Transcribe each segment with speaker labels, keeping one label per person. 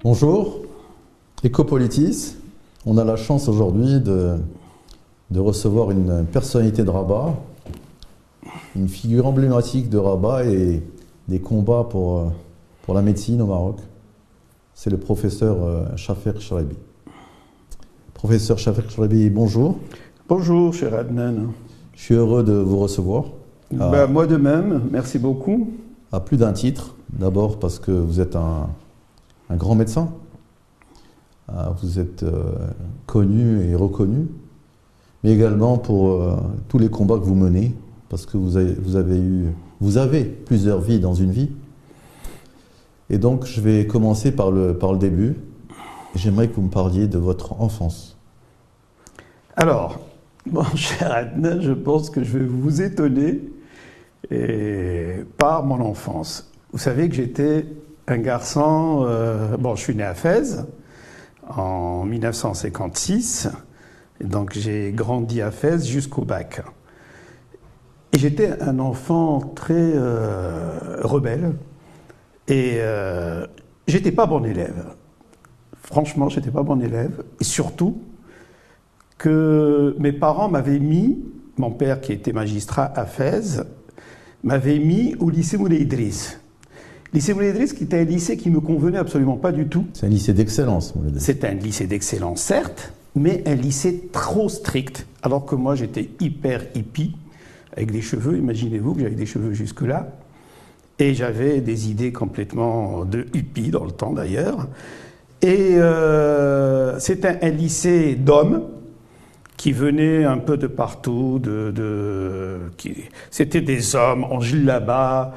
Speaker 1: Bonjour, Ecopolitis. On a la chance aujourd'hui de recevoir une personnalité de Rabat, une figure emblématique de Rabat et des combats pour la médecine au Maroc. C'est le professeur Chafek Chrabi. Professeur Chafek Chrabi, bonjour.
Speaker 2: Bonjour, cher Adnan.
Speaker 1: Je suis heureux de vous recevoir.
Speaker 2: Moi de même, merci beaucoup.
Speaker 1: À plus d'un titre. D'abord parce que vous êtes un grand médecin. Vous êtes connu et reconnu. Mais également pour tous les combats que vous menez. Parce que vous avez plusieurs vies dans une vie. Et donc je vais commencer par le début. J'aimerais que vous me parliez de votre enfance.
Speaker 2: Alors, mon cher Adnan, je pense que je vais vous étonner par mon enfance. Vous savez que j'étais un garçon... je suis né à Fès en 1956. Et donc j'ai grandi à Fès jusqu'au bac. Et j'étais un enfant très rebelle. Et j'étais pas bon élève. Franchement, j'étais pas bon élève. Et surtout que mes parents m'avaient mis, mon père qui était magistrat à Fès, m'avait mis au lycée Moulay Idriss. Lycée Moulay Idriss qui était un lycée qui me convenait absolument pas du tout.
Speaker 1: C'est un lycée d'excellence, Moulay Idriss.
Speaker 2: C'est un lycée d'excellence, certes, mais un lycée trop strict. Alors que moi, j'étais hyper hippie, avec des cheveux. Imaginez-vous que j'avais des cheveux jusque-là. Et j'avais des idées complètement de hippie, dans le temps d'ailleurs. Et c'était un lycée d'hommes, qui venaient un peu de partout, c'était des hommes en djellaba,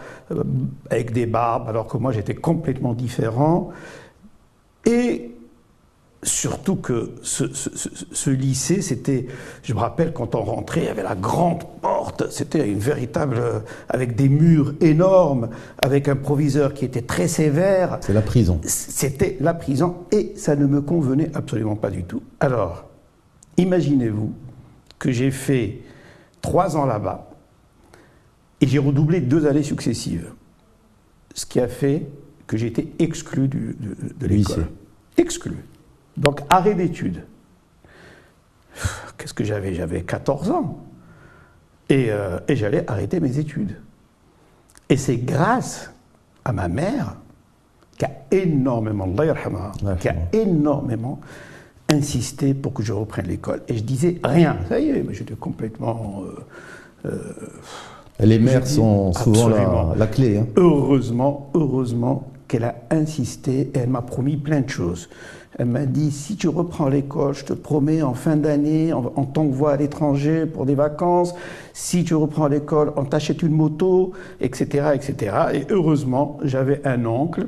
Speaker 2: avec des barbes, alors que moi j'étais complètement différent. Et surtout que ce lycée, c'était, je me rappelle quand on rentrait, il y avait la grande porte, c'était une véritable, avec des murs énormes, avec un proviseur qui était très sévère.
Speaker 1: C'est la prison.
Speaker 2: C'était la prison et ça ne me convenait absolument pas du tout. Alors, imaginez-vous que j'ai fait 3 ans là-bas et j'ai redoublé 2 années successives. Ce qui a fait que j'ai été exclu de l'école. Exclu. Donc arrêt d'études. Qu'est-ce que j'avais? J'avais 14 ans. Et j'allais arrêter mes études. Et c'est grâce à ma mère qui a énormément, Allah yarhamha, qui a énormément insisté pour que je reprenne l'école. Et je disais rien. Ça y est, j'étais complètement...
Speaker 1: les mères sont souvent la clé. Hein.
Speaker 2: Heureusement qu'elle a insisté et elle m'a promis plein de choses. Elle m'a dit, si tu reprends l'école, je te promets, en fin d'année, en t'envoie à l'étranger pour des vacances. Si tu reprends l'école, on t'achète une moto, etc., etc. Et heureusement, j'avais un oncle,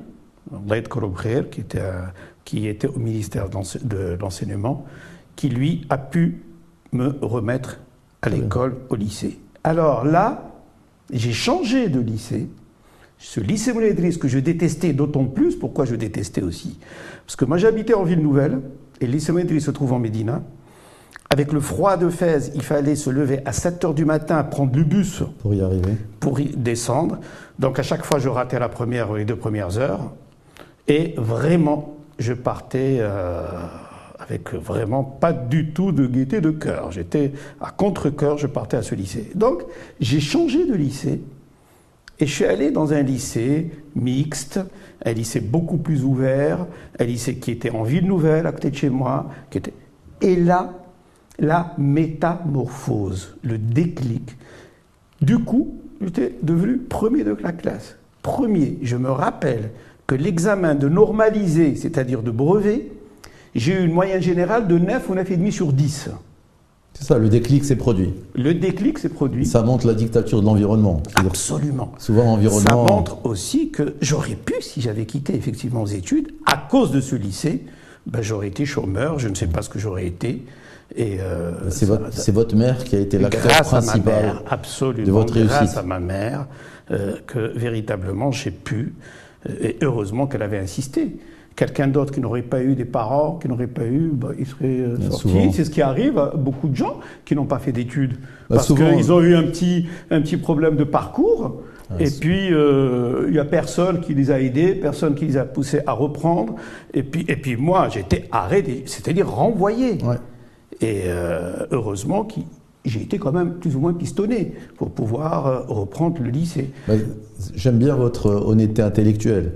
Speaker 2: qui était au ministère de l'enseignement, qui lui a pu me remettre à l'école, au lycée. Alors là, j'ai changé de lycée. Ce lycée Moulay Idriss que je détestais d'autant plus, pourquoi je détestais aussi? Parce que moi j'habitais en ville nouvelle, et le lycée Moulay Idriss se trouve en Médina. Avec le froid de Fès, il fallait se lever à 7h du matin, prendre le bus
Speaker 1: pour y arriver,
Speaker 2: pour y descendre. Donc à chaque fois je ratais les 2 premières heures. Et vraiment, je partais avec vraiment pas du tout de gaieté de cœur. J'étais à contre-cœur, je partais à ce lycée. Donc j'ai changé de lycée. Et je suis allé dans un lycée mixte, un lycée beaucoup plus ouvert, un lycée qui était en ville nouvelle, à côté de chez moi. Et là, la métamorphose, le déclic. Du coup, j'étais devenu premier de la classe. Premier, je me rappelle que l'examen de normalisé, c'est-à-dire de brevet, j'ai eu une moyenne générale de 9 ou 9,5 sur 10.
Speaker 1: C'est ça, le déclic s'est produit.
Speaker 2: Le déclic s'est produit.
Speaker 1: Ça montre la dictature de l'environnement.
Speaker 2: Absolument.
Speaker 1: Souvent, l'environnement...
Speaker 2: Ça montre aussi que j'aurais pu, si j'avais quitté effectivement les études, à cause de ce lycée, j'aurais été chômeur, je ne sais pas ce que j'aurais été.
Speaker 1: C'est votre mère qui a été l'acteur principal de votre réussite.
Speaker 2: Grâce à ma mère, que véritablement j'ai pu, et heureusement qu'elle avait insisté. Quelqu'un d'autre qui n'aurait pas eu des parents, qui n'aurait pas eu, il serait sorti. C'est ce qui arrive à beaucoup de gens qui n'ont pas fait d'études. Parce qu'ils ont eu un petit problème de parcours. Et puis, il n'y a personne qui les a aidés, personne qui les a poussés à reprendre. Et puis moi, j'ai été arrêté, c'est-à-dire renvoyé.
Speaker 1: Ouais.
Speaker 2: Et heureusement, j'ai été quand même plus ou moins pistonné pour pouvoir reprendre le lycée.
Speaker 1: J'aime bien votre honnêteté intellectuelle.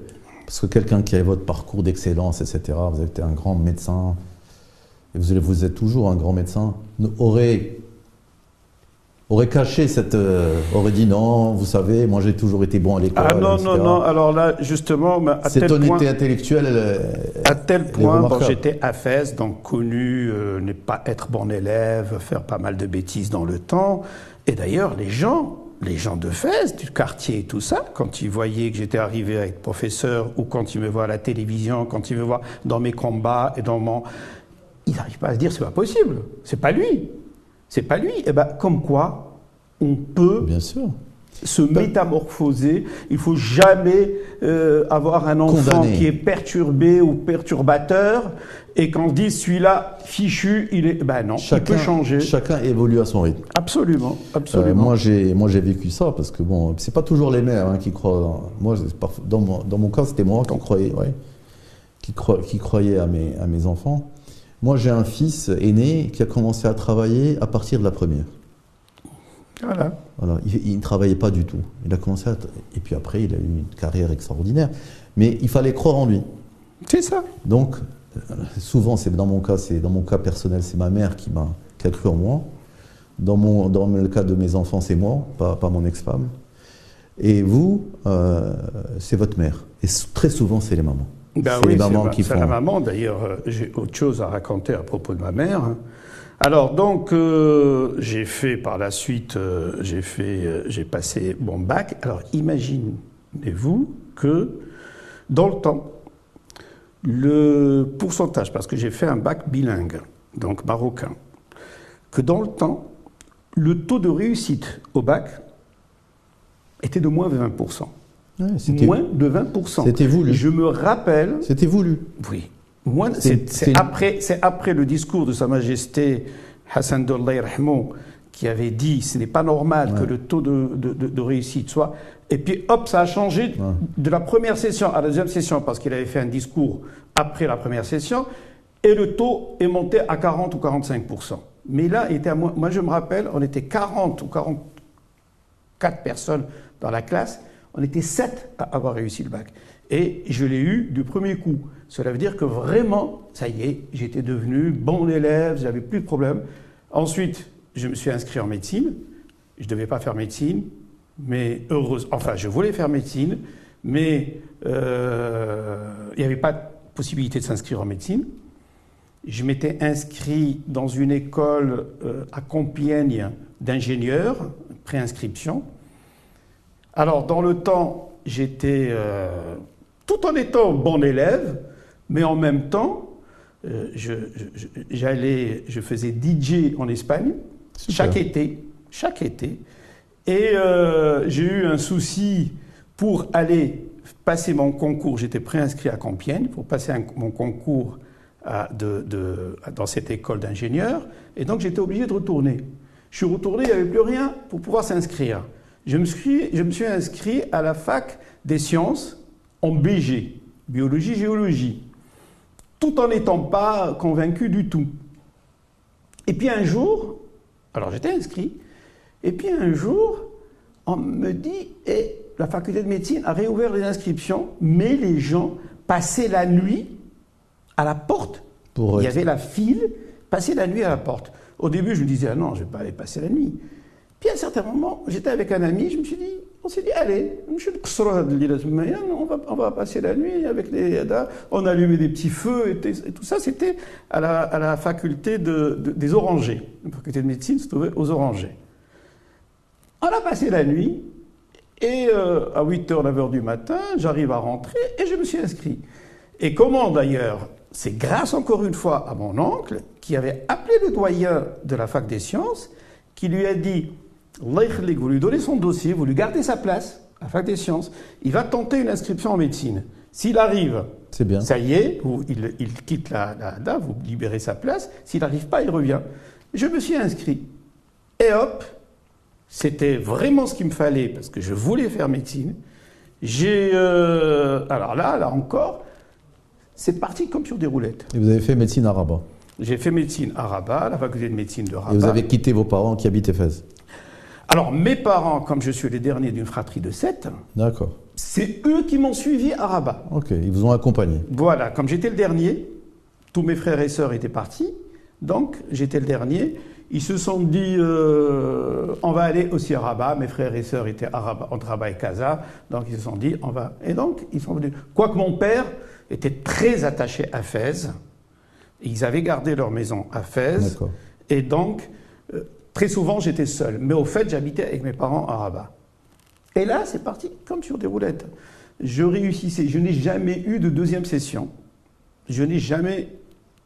Speaker 1: Parce que quelqu'un qui a votre parcours d'excellence, etc., vous avez été un grand médecin, et vous êtes toujours un grand médecin, aurait caché aurait dit non, vous savez, moi j'ai toujours été bon à l'école.
Speaker 2: Ah non,
Speaker 1: etc.
Speaker 2: non, alors là, justement,
Speaker 1: cette honnêteté intellectuelle,
Speaker 2: à tel point, bon, j'étais à Fès, donc connu, ne pas être bon élève, faire pas mal de bêtises dans le temps. Et d'ailleurs, les gens de Fès, du quartier et tout ça, quand ils voyaient que j'étais arrivé à être professeur, ou quand ils me voient à la télévision, quand ils me voient dans mes combats et ils n'arrivent pas à se dire c'est pas possible, c'est pas lui. C'est pas lui. Et ben, comme quoi, on peut
Speaker 1: bien sûr
Speaker 2: se métamorphoser. Il faut jamais avoir un enfant qui est perturbé ou perturbateur. Et quand on dit celui-là fichu, ben non, il peut changer.
Speaker 1: Chacun évolue à son rythme.
Speaker 2: Absolument, absolument.
Speaker 1: Moi j'ai vécu ça parce que bon, c'est pas toujours les mères qui croient. Moi, dans mon cas, c'était moi qui croyais à mes enfants. Moi, j'ai un fils aîné qui a commencé à travailler à partir de la première.
Speaker 2: Voilà.
Speaker 1: Il ne travaillait pas du tout. Il a commencé et puis après, il a eu une carrière extraordinaire. Mais il fallait croire en lui.
Speaker 2: C'est ça.
Speaker 1: Donc, souvent, dans mon cas personnel, c'est ma mère qui a cru en moi. Dans le cas de mes enfants, c'est moi, pas mon ex-femme. Et vous, c'est votre mère. Et très souvent, c'est les mamans.
Speaker 2: Ben oui, c'est la maman. D'ailleurs, j'ai autre chose à raconter à propos de ma mère. Alors donc, j'ai fait par la suite, j'ai passé mon bac. Alors imaginez-vous que dans le temps, le pourcentage, parce que j'ai fait un bac bilingue, donc marocain, que dans le temps, le taux de réussite au bac était de moins de 20%. Ouais, moins de 20%.
Speaker 1: C'était voulu.
Speaker 2: Je me rappelle...
Speaker 1: C'était voulu.
Speaker 2: Oui. C'est après le discours de Sa Majesté Hassan II qui avait dit ce n'est pas normal que le taux de réussite soit... Et puis hop, ça a changé de la première session à la deuxième session parce qu'il avait fait un discours après la première session et le taux est monté à 40 ou 45%. Mais là, moi je me rappelle, on était 40 ou 44 personnes dans la classe. On était 7 à avoir réussi le bac. Et je l'ai eu du premier coup. Cela veut dire que vraiment, ça y est, j'étais devenu bon élève, j'avais plus de problème. Ensuite, je me suis inscrit en médecine. Je ne devais pas faire médecine, mais je voulais faire médecine, mais il n'y avait pas de possibilité de s'inscrire en médecine. Je m'étais inscrit dans une école à Compiègne d'ingénieurs, préinscription. Alors, dans le temps, j'étais, tout en étant bon élève, mais en même temps, je faisais DJ en Espagne, chaque été. Et j'ai eu un souci pour aller passer mon concours. J'étais préinscrit à Compiègne pour passer mon concours dans cette école d'ingénieurs. Et donc, j'étais obligé de retourner. Je suis retourné, il n'y avait plus rien pour pouvoir s'inscrire. Je me suis inscrit à la fac des sciences en BG, biologie, géologie, tout en n'étant pas convaincu du tout. Et puis un jour, alors j'étais inscrit, et puis un jour, on me dit, la faculté de médecine a réouvert les inscriptions, mais les gens passaient la nuit à la porte. Il y avait la file, passaient la nuit à la porte. Au début, je me disais, ah non, je ne vais pas aller passer la nuit. Puis à un certain moment, j'étais avec un ami, on s'est dit, allez, on va passer la nuit avec on allumait des petits feux et tout ça, c'était à la faculté des Orangers. La faculté de médecine se trouvait aux Orangers. On a passé la nuit et à 8h, 9h du matin, j'arrive à rentrer et je me suis inscrit. Et comment d'ailleurs? C'est grâce encore une fois à mon oncle qui avait appelé le doyen de la fac des sciences qui lui a dit vous lui donnez son dossier, vous lui gardez sa place à la fac des sciences, il va tenter une inscription en médecine. S'il arrive,
Speaker 1: c'est bien.
Speaker 2: Ça y est, il quitte vous libérez sa place. S'il n'arrive pas, il revient. Je me suis inscrit. Et hop, C'était vraiment ce qu'il me fallait parce que je voulais faire médecine. Alors là encore, c'est parti comme sur des roulettes.
Speaker 1: Et vous avez fait médecine à Rabat.
Speaker 2: J'ai fait médecine à Rabat, la faculté de médecine de Rabat.
Speaker 1: Et vous avez quitté vos parents qui habitent Éphèse.
Speaker 2: Alors mes parents, comme je suis le dernier d'une fratrie de 7,
Speaker 1: D'accord.
Speaker 2: c'est eux qui m'ont suivi à Rabat.
Speaker 1: Ok, ils vous ont accompagné.
Speaker 2: Voilà, comme j'étais le dernier, tous mes frères et sœurs étaient partis, donc j'étais le dernier. Ils se sont dit, on va aller aussi à Rabat. Mes frères et sœurs étaient à Rabat, entre Rabat et Casa, donc ils se sont dit, on va. Et donc ils sont venus. Quoique mon père était très attaché à Fès, ils avaient gardé leur maison à Fès, et donc très souvent j'étais seul. Mais au fait, j'habitais avec mes parents à Rabat. Et là, c'est parti comme sur des roulettes. Je réussissais. Je n'ai jamais eu de deuxième session. Je n'ai jamais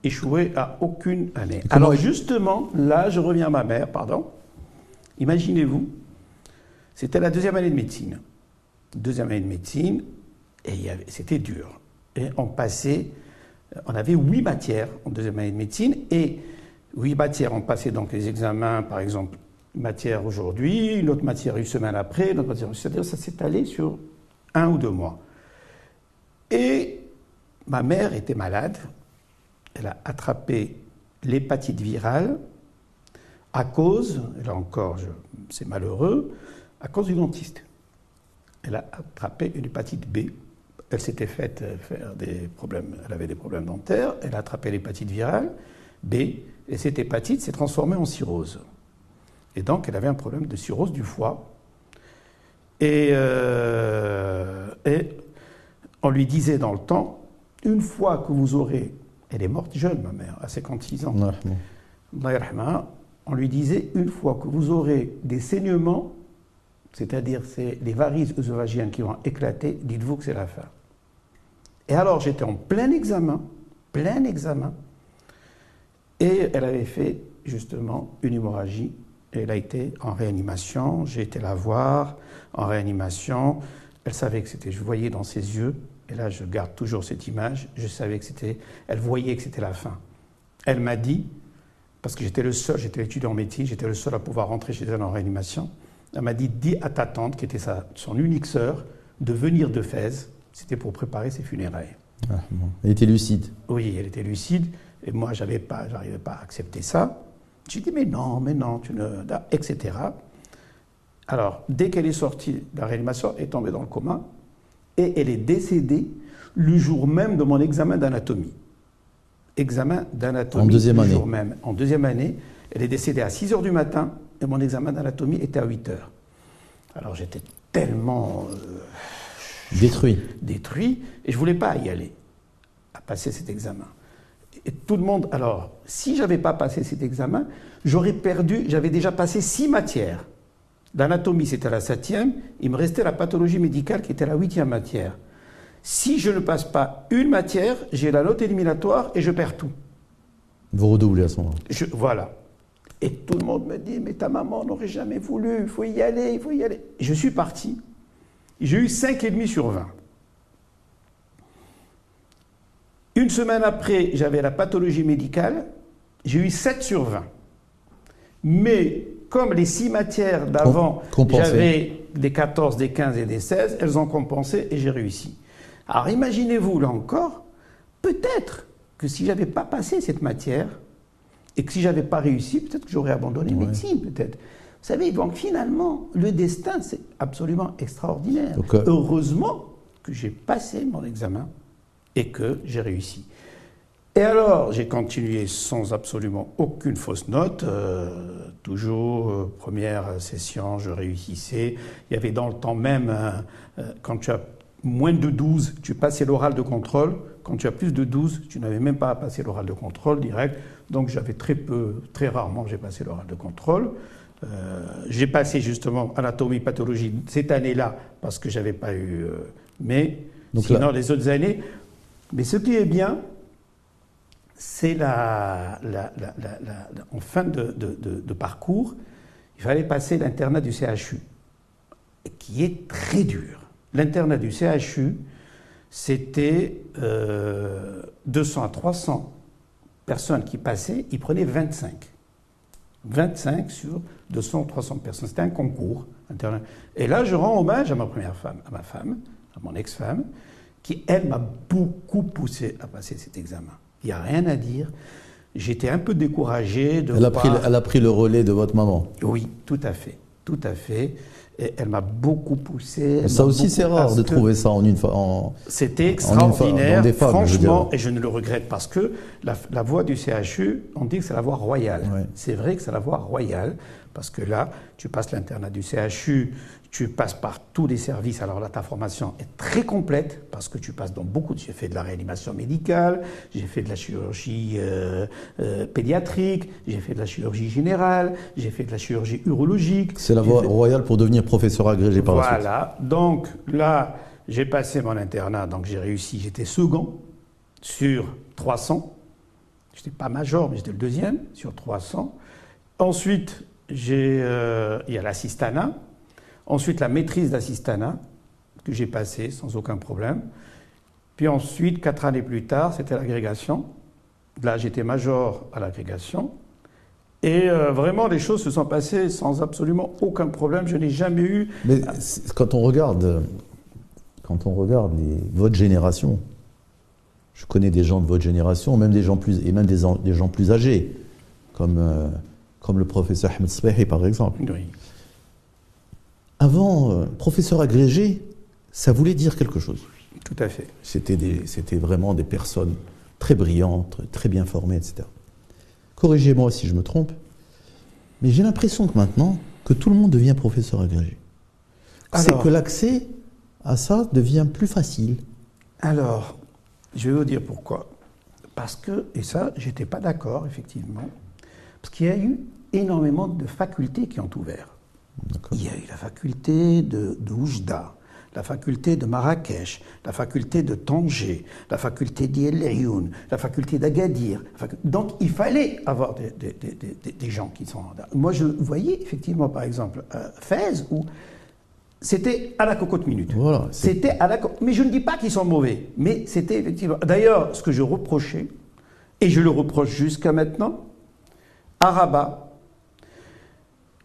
Speaker 2: échoué à aucune année. Alors justement, là, je reviens à ma mère, pardon. Imaginez-vous, c'était la deuxième année de médecine. Deuxième année de médecine, et c'était dur. Et on avait 8 matières en deuxième année de médecine, et 8 matières, on passait donc les examens, par exemple, matière aujourd'hui, une autre matière une semaine après, une autre matière, c'est-à-dire ça s'étalait sur 1 ou 2 mois. Et ma mère était malade. Elle a attrapé l'hépatite virale à cause, là encore c'est malheureux, à cause du dentiste. Elle a attrapé une hépatite B. Elle s'était faite faire des problèmes, elle avait des problèmes dentaires, elle a attrapé l'hépatite virale B, et cette hépatite s'est transformée en cirrhose. Et donc elle avait un problème de cirrhose du foie. Et on lui disait dans le temps, une fois que vous aurez... Elle est morte jeune, ma mère, à 56 ans. On lui disait, une fois que vous aurez des saignements, c'est-à-dire c'est les varices œsophagiennes qui vont éclater, dites-vous que c'est la fin. Et alors j'étais en plein examen, et elle avait fait justement une hémorragie, et elle a été en réanimation, j'ai été la voir en réanimation, elle savait que c'était, je voyais dans ses yeux, et là je garde toujours cette image, je savais que c'était, elle voyait que c'était la fin. Elle m'a dit, parce que j'étais le seul, j'étais étudiant en médecine, j'étais le seul à pouvoir rentrer chez elle en réanimation, elle m'a dit, dis à ta tante, qui était son unique sœur, de venir de Fès, c'était pour préparer ses funérailles.
Speaker 1: Ah, bon. Elle était lucide.
Speaker 2: Oui, elle était lucide, et moi j'arrivais pas à accepter ça. J'ai dit, mais non, tu ne... etc. Alors, dès qu'elle est sortie de la réanimation, elle est tombée dans le coma, et elle est décédée le jour même de mon examen d'anatomie. Examen d'anatomie.
Speaker 1: En deuxième année.
Speaker 2: Jour même. En deuxième année, elle est décédée à 6h du matin, et mon examen d'anatomie était à 8h. Alors j'étais tellement...
Speaker 1: détruit,
Speaker 2: et je ne voulais pas y aller, à passer cet examen. Et tout le monde... Alors, si je n'avais pas passé cet examen, j'avais déjà passé 6 matières. L'anatomie, c'était la 7e, il me restait la pathologie médicale qui était la 8e matière. Si je ne passe pas une matière, j'ai la note éliminatoire et je perds tout.
Speaker 1: Vous redoublez à ce moment-là.
Speaker 2: Voilà. Et tout le monde me dit, mais ta maman n'aurait jamais voulu, il faut y aller, il faut y aller. Et je suis parti. J'ai eu 5,5 sur 20. Une semaine après, j'avais la pathologie médicale, j'ai eu 7 sur 20. Mais comme les 6 matières d'avant, j'avais des 14, des 15 et des 16, elles ont compensé et j'ai réussi. Alors imaginez-vous, là encore, peut-être que si je n'avais pas passé cette matière et que si je n'avais pas réussi, peut-être que j'aurais abandonné médecine, peut-être. Vous savez, donc finalement, le destin, c'est absolument extraordinaire. Donc, heureusement que j'ai passé mon examen et que j'ai réussi. Et alors, j'ai continué sans absolument aucune fausse note, toujours première session, je réussissais. Il y avait dans le temps même, quand tu as moins de 12, tu passais l'oral de contrôle. Quand tu as plus de 12, tu n'avais même pas à passer l'oral de contrôle direct. Donc j'avais très rarement, j'ai passé l'oral de contrôle. J'ai passé justement anatomie, pathologie cette année-là parce que j'avais pas eu... mais donc sinon, les autres années... Mais ce qui est bien, c'est en fin de parcours, il fallait passer l'internat du CHU, qui est très dur. L'internat du CHU, c'était 200 à 300 personnes qui passaient, ils prenaient 25. 25 sur 200 ou 300 personnes. C'était un concours interne. Et là, je rends hommage à ma première femme, à mon ex-femme, qui, elle, m'a beaucoup poussé à passer cet examen. Il n'y a rien à dire. J'étais un peu découragé de
Speaker 1: Elle a pris le relais de votre maman.
Speaker 2: Oui, tout à fait. Tout à fait. Et elle m'a beaucoup poussé.
Speaker 1: Ça aussi, c'est rare de trouver ça en une fois.
Speaker 2: C'était extraordinaire,
Speaker 1: dans des femmes,
Speaker 2: franchement, et je ne le regrette parce que la voie du CHU, on dit que c'est la voie royale.
Speaker 1: Ouais.
Speaker 2: C'est vrai que c'est la voie royale, parce que là, tu passes l'internat du CHU, tu passes par tous les services. Alors là, ta formation est très complète, parce que tu passes dans beaucoup. J'ai fait de la réanimation médicale, j'ai fait de la chirurgie pédiatrique, j'ai fait de la chirurgie générale, j'ai fait de la chirurgie urologique.
Speaker 1: C'est la voie royale pour devenir professeur agrégé par la suite.
Speaker 2: Voilà. Donc là, j'ai passé mon internat, donc j'ai réussi. J'étais second sur 300. Je n'étais pas major, mais j'étais le deuxième sur 300. Ensuite, il y a l'assistanat. Ensuite, la maîtrise d'assistanat, que j'ai passé sans aucun problème. Puis ensuite, 4 années plus tard, c'était l'agrégation. Là, j'étais major à l'agrégation. Et vraiment, les choses se sont passées sans absolument aucun problème. Je n'ai jamais eu...
Speaker 1: Mais quand on regarde votre génération, je connais des gens de votre génération, même des gens plus âgés, comme le professeur Ahmed Sbehi, par exemple.
Speaker 2: Oui.
Speaker 1: Avant, professeur agrégé, ça voulait dire quelque chose.
Speaker 2: Tout à fait.
Speaker 1: C'était vraiment des personnes très brillantes, très bien formées, etc. Corrigez-moi si je me trompe, mais j'ai l'impression que maintenant, que tout le monde devient professeur agrégé. C'est que l'accès à ça devient plus facile.
Speaker 2: Alors, je vais vous dire pourquoi. Parce que, et ça, j'étais pas d'accord, effectivement, parce qu'il y a eu énormément de facultés qui ont ouvert. Il y a eu la faculté de Oujda, la faculté de Marrakech, la faculté de Tanger, la faculté d'El Ayoun, la faculté d'Agadir. Donc il fallait avoir des gens qui sont... Moi je voyais effectivement par exemple Fès où c'était à la cocotte minute.
Speaker 1: Voilà,
Speaker 2: c'était à la mais je ne dis pas qu'ils sont mauvais, mais c'était effectivement... D'ailleurs, ce que je reprochais, et je le reproche jusqu'à maintenant, à Rabat,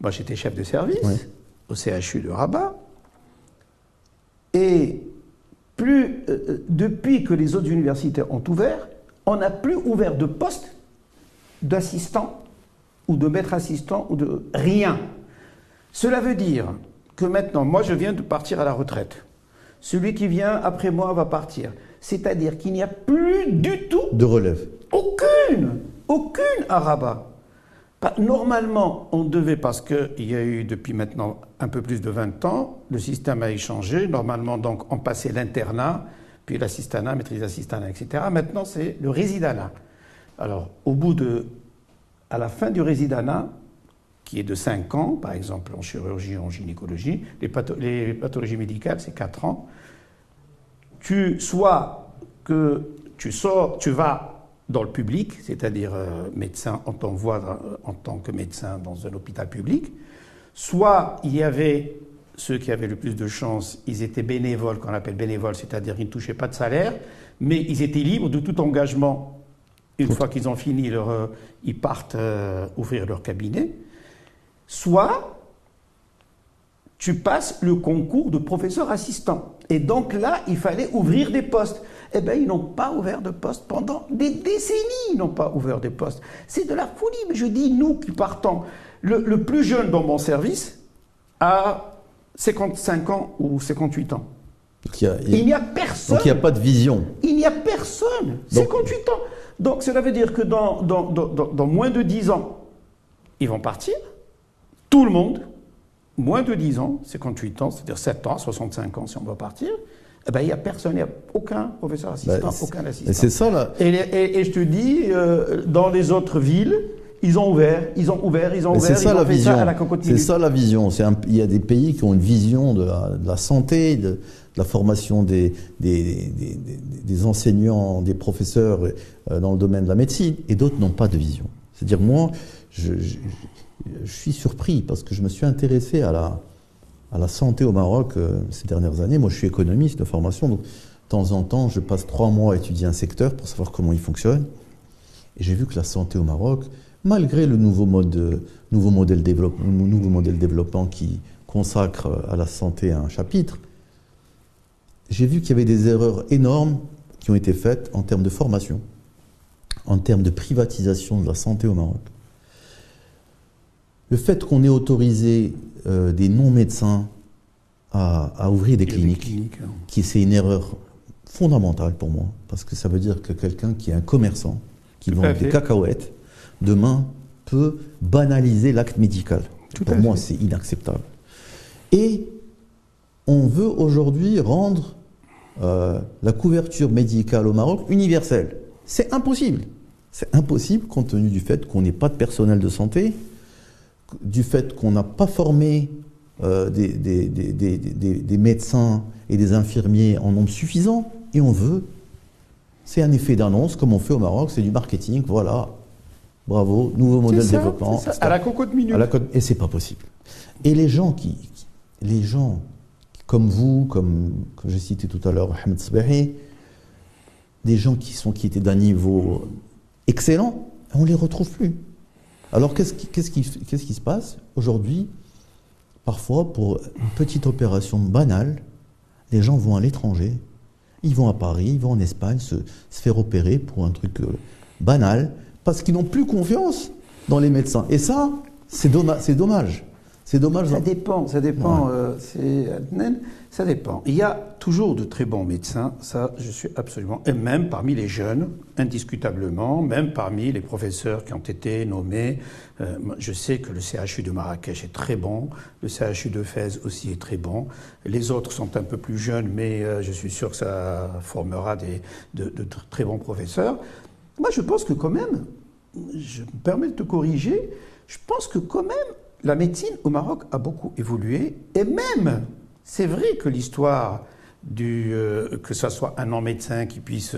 Speaker 2: moi, j'étais chef de service au CHU de Rabat. Et depuis que les autres universités ont ouvert, on n'a plus ouvert de poste d'assistant ou de maître assistant ou de rien. Cela veut dire que maintenant, moi, je viens de partir à la retraite. Celui qui vient après moi va partir. C'est-à-dire qu'il n'y a plus du tout
Speaker 1: de relève.
Speaker 2: Aucune à Rabat. Normalement, on devait, parce qu'il y a eu depuis maintenant un peu plus de 20 ans, le système a échangé. Normalement, donc, on passait l'internat, puis l'assistanat, maîtrise d'assistanat, etc. Maintenant, c'est le résidanat. Alors, à la fin du résidanat, qui est de 5 ans, par exemple en chirurgie, en gynécologie, les pathologies médicales, c'est 4 ans, soit que tu vas dans le public, c'est-à-dire médecin, on t'envoie en tant que médecin dans un hôpital public, soit il y avait ceux qui avaient le plus de chance, ils étaient bénévoles, qu'on appelle bénévoles, c'est-à-dire qu'ils ne touchaient pas de salaire, mais ils étaient libres de tout engagement. Une fois qu'ils ont fini, ils partent ouvrir leur cabinet. Soit tu passes le concours de professeur assistant. Et donc là, il fallait ouvrir des postes. Eh bien, ils n'ont pas ouvert de postes pendant des décennies. Ils n'ont pas ouvert de postes. C'est de la folie. Mais je dis, nous qui partons, le plus jeune dans mon service a 55 ans ou 58 ans. Il n'y a personne.
Speaker 1: Donc il n'y a pas de vision.
Speaker 2: Il n'y a personne. 58 ans. Donc cela veut dire que dans moins de 10 ans, ils vont partir. Tout le monde. Moins de 10 ans, 58 ans, c'est-à-dire 7 ans, 65 ans si on doit partir, eh ben, il n'y a personne, il n'y a aucun professeur assistant, aucun assistant.
Speaker 1: C'est ça, là.
Speaker 2: Et je te dis, dans les autres villes, ils ont ouvert.
Speaker 1: C'est ça la vision. C'est ça la vision. Il y a des pays qui ont une vision de la santé, de la formation des enseignants, des professeurs dans le domaine de la médecine, et d'autres n'ont pas de vision. C'est-à-dire, moi, je suis surpris parce que je me suis intéressé à la santé au Maroc ces dernières années. Moi, je suis économiste de formation, donc de temps en temps, je passe 3 mois à étudier un secteur pour savoir comment il fonctionne. Et j'ai vu que la santé au Maroc, malgré le nouveau modèle de développement qui consacre à la santé un chapitre, j'ai vu qu'il y avait des erreurs énormes qui ont été faites en termes de formation, en termes de privatisation de la santé au Maroc. Le fait qu'on ait autorisé des non-médecins à ouvrir des cliniques, c'est une erreur fondamentale pour moi, parce que ça veut dire que quelqu'un qui est un commerçant, qui vend des cacahuètes, demain peut banaliser l'acte médical. Pour moi, c'est inacceptable. Et on veut aujourd'hui rendre la couverture médicale au Maroc universelle. C'est impossible. C'est impossible compte tenu du fait qu'on n'ait pas de personnel de santé, du fait qu'on n'a pas formé des médecins et des infirmiers en nombre suffisant, et on veut. C'est un effet d'annonce, comme on fait au Maroc, c'est du marketing, voilà, bravo, nouveau modèle de développement.
Speaker 2: À la cocotte minute.
Speaker 1: Et c'est pas possible. Et les gens comme vous, comme j'ai cité tout à l'heure, Ahmed Sbahi, des gens qui étaient d'un niveau excellent, on les retrouve plus. Alors qu'est-ce qui se passe aujourd'hui? Parfois, pour une petite opération banale, les gens vont à l'étranger, ils vont à Paris, ils vont en Espagne se faire opérer pour un truc banal, parce qu'ils n'ont plus confiance dans les médecins. Et ça, c'est dommage. C'est dommage.
Speaker 2: Ça dépend. Ça dépend. Il y a toujours de très bons médecins, ça je suis absolument, et même parmi les jeunes, indiscutablement, même parmi les professeurs qui ont été nommés. Je sais que le CHU de Marrakech est très bon, le CHU de Fès aussi est très bon. Les autres sont un peu plus jeunes, mais je suis sûr que ça formera de très bons professeurs. Moi je pense que quand même, je me permets de te corriger, je pense que quand même, la médecine au Maroc a beaucoup évolué, et même, c'est vrai que l'histoire que ça soit un non-médecin qui puisse...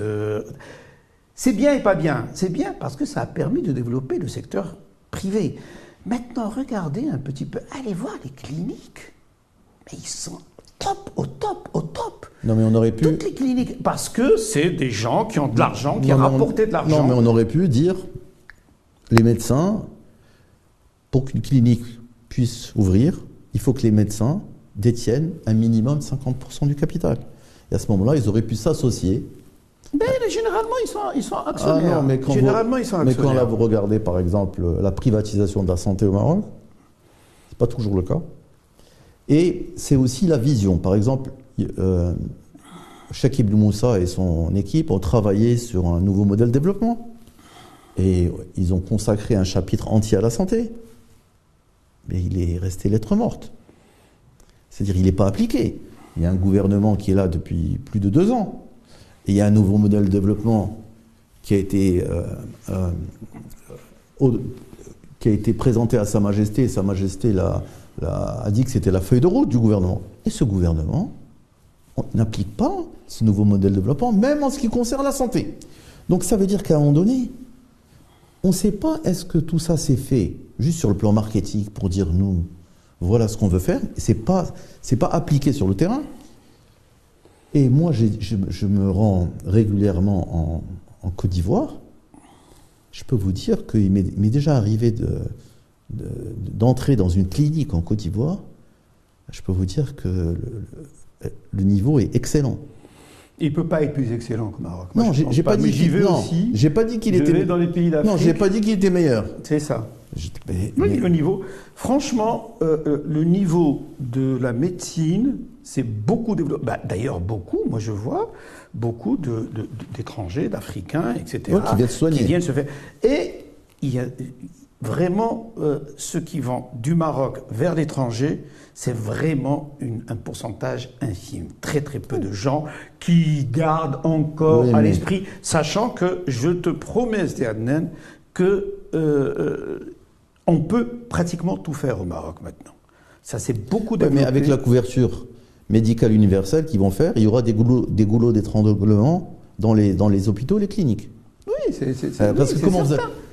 Speaker 2: c'est bien et pas bien. C'est bien parce que ça a permis de développer le secteur privé. Maintenant, regardez un petit peu, allez voir les cliniques. Mais ils sont au top.
Speaker 1: Non, mais on aurait pu...
Speaker 2: Toutes les cliniques, parce que c'est des gens qui ont de l'argent, qui ont rapporté de l'argent.
Speaker 1: Non, mais on aurait pu dire, les médecins... Pour qu'une clinique puisse ouvrir, il faut que les médecins détiennent un minimum de 50% du capital. Et à ce moment-là, ils auraient pu s'associer.
Speaker 2: Mais généralement, ils sont actionnaires.
Speaker 1: Ah non, mais quand là, vous regardez, par exemple, la privatisation de la santé au Maroc, c'est pas toujours le cas. Et c'est aussi la vision. Par exemple, Cheikh Ibn Moussa et son équipe ont travaillé sur un nouveau modèle de développement. Et ils ont consacré un chapitre entier à la santé. Mais il est resté lettre morte. C'est-à-dire qu'il n'est pas appliqué. Il y a un gouvernement qui est là depuis plus de 2 ans. Et il y a un nouveau modèle de développement qui a été présenté à Sa Majesté. Et Sa Majesté a dit que c'était la feuille de route du gouvernement. Et ce gouvernement n'applique pas ce nouveau modèle de développement, même en ce qui concerne la santé. Donc ça veut dire qu'à un moment donné, on ne sait pas est-ce que tout ça s'est fait juste sur le plan marketing pour dire nous, voilà ce qu'on veut faire. C'est pas appliqué sur le terrain. Et moi, je me rends régulièrement en Côte d'Ivoire. Je peux vous dire qu'il m'est déjà arrivé d'entrer dans une clinique en Côte d'Ivoire. Je peux vous dire que le niveau est excellent.
Speaker 2: Il ne peut pas être plus excellent qu'au Maroc.
Speaker 1: Non, j'ai pas dit
Speaker 2: j'y vais aussi.
Speaker 1: J'ai pas dit qu'il était.
Speaker 2: Je vais dans les pays d'Afrique.
Speaker 1: Non, j'ai pas dit qu'il était meilleur.
Speaker 2: C'est ça. Oui, le niveau. Franchement, le niveau de la médecine, c'est beaucoup développé. D'ailleurs, moi je vois beaucoup d'étrangers, d'Africains, etc.
Speaker 1: Ouais, qui viennent
Speaker 2: se faire. Et il y a vraiment ceux qui vont du Maroc vers l'étranger, c'est vraiment un pourcentage infime. Très très peu de gens qui gardent encore à l'esprit, sachant que je te promets, Adnan, que on peut pratiquement tout faire au Maroc maintenant. Ça c'est beaucoup développé.
Speaker 1: Mais avec la couverture médicale universelle qu'ils vont faire, il y aura des goulots d'étranglement dans les hôpitaux et les cliniques.
Speaker 2: Oui,
Speaker 1: parce que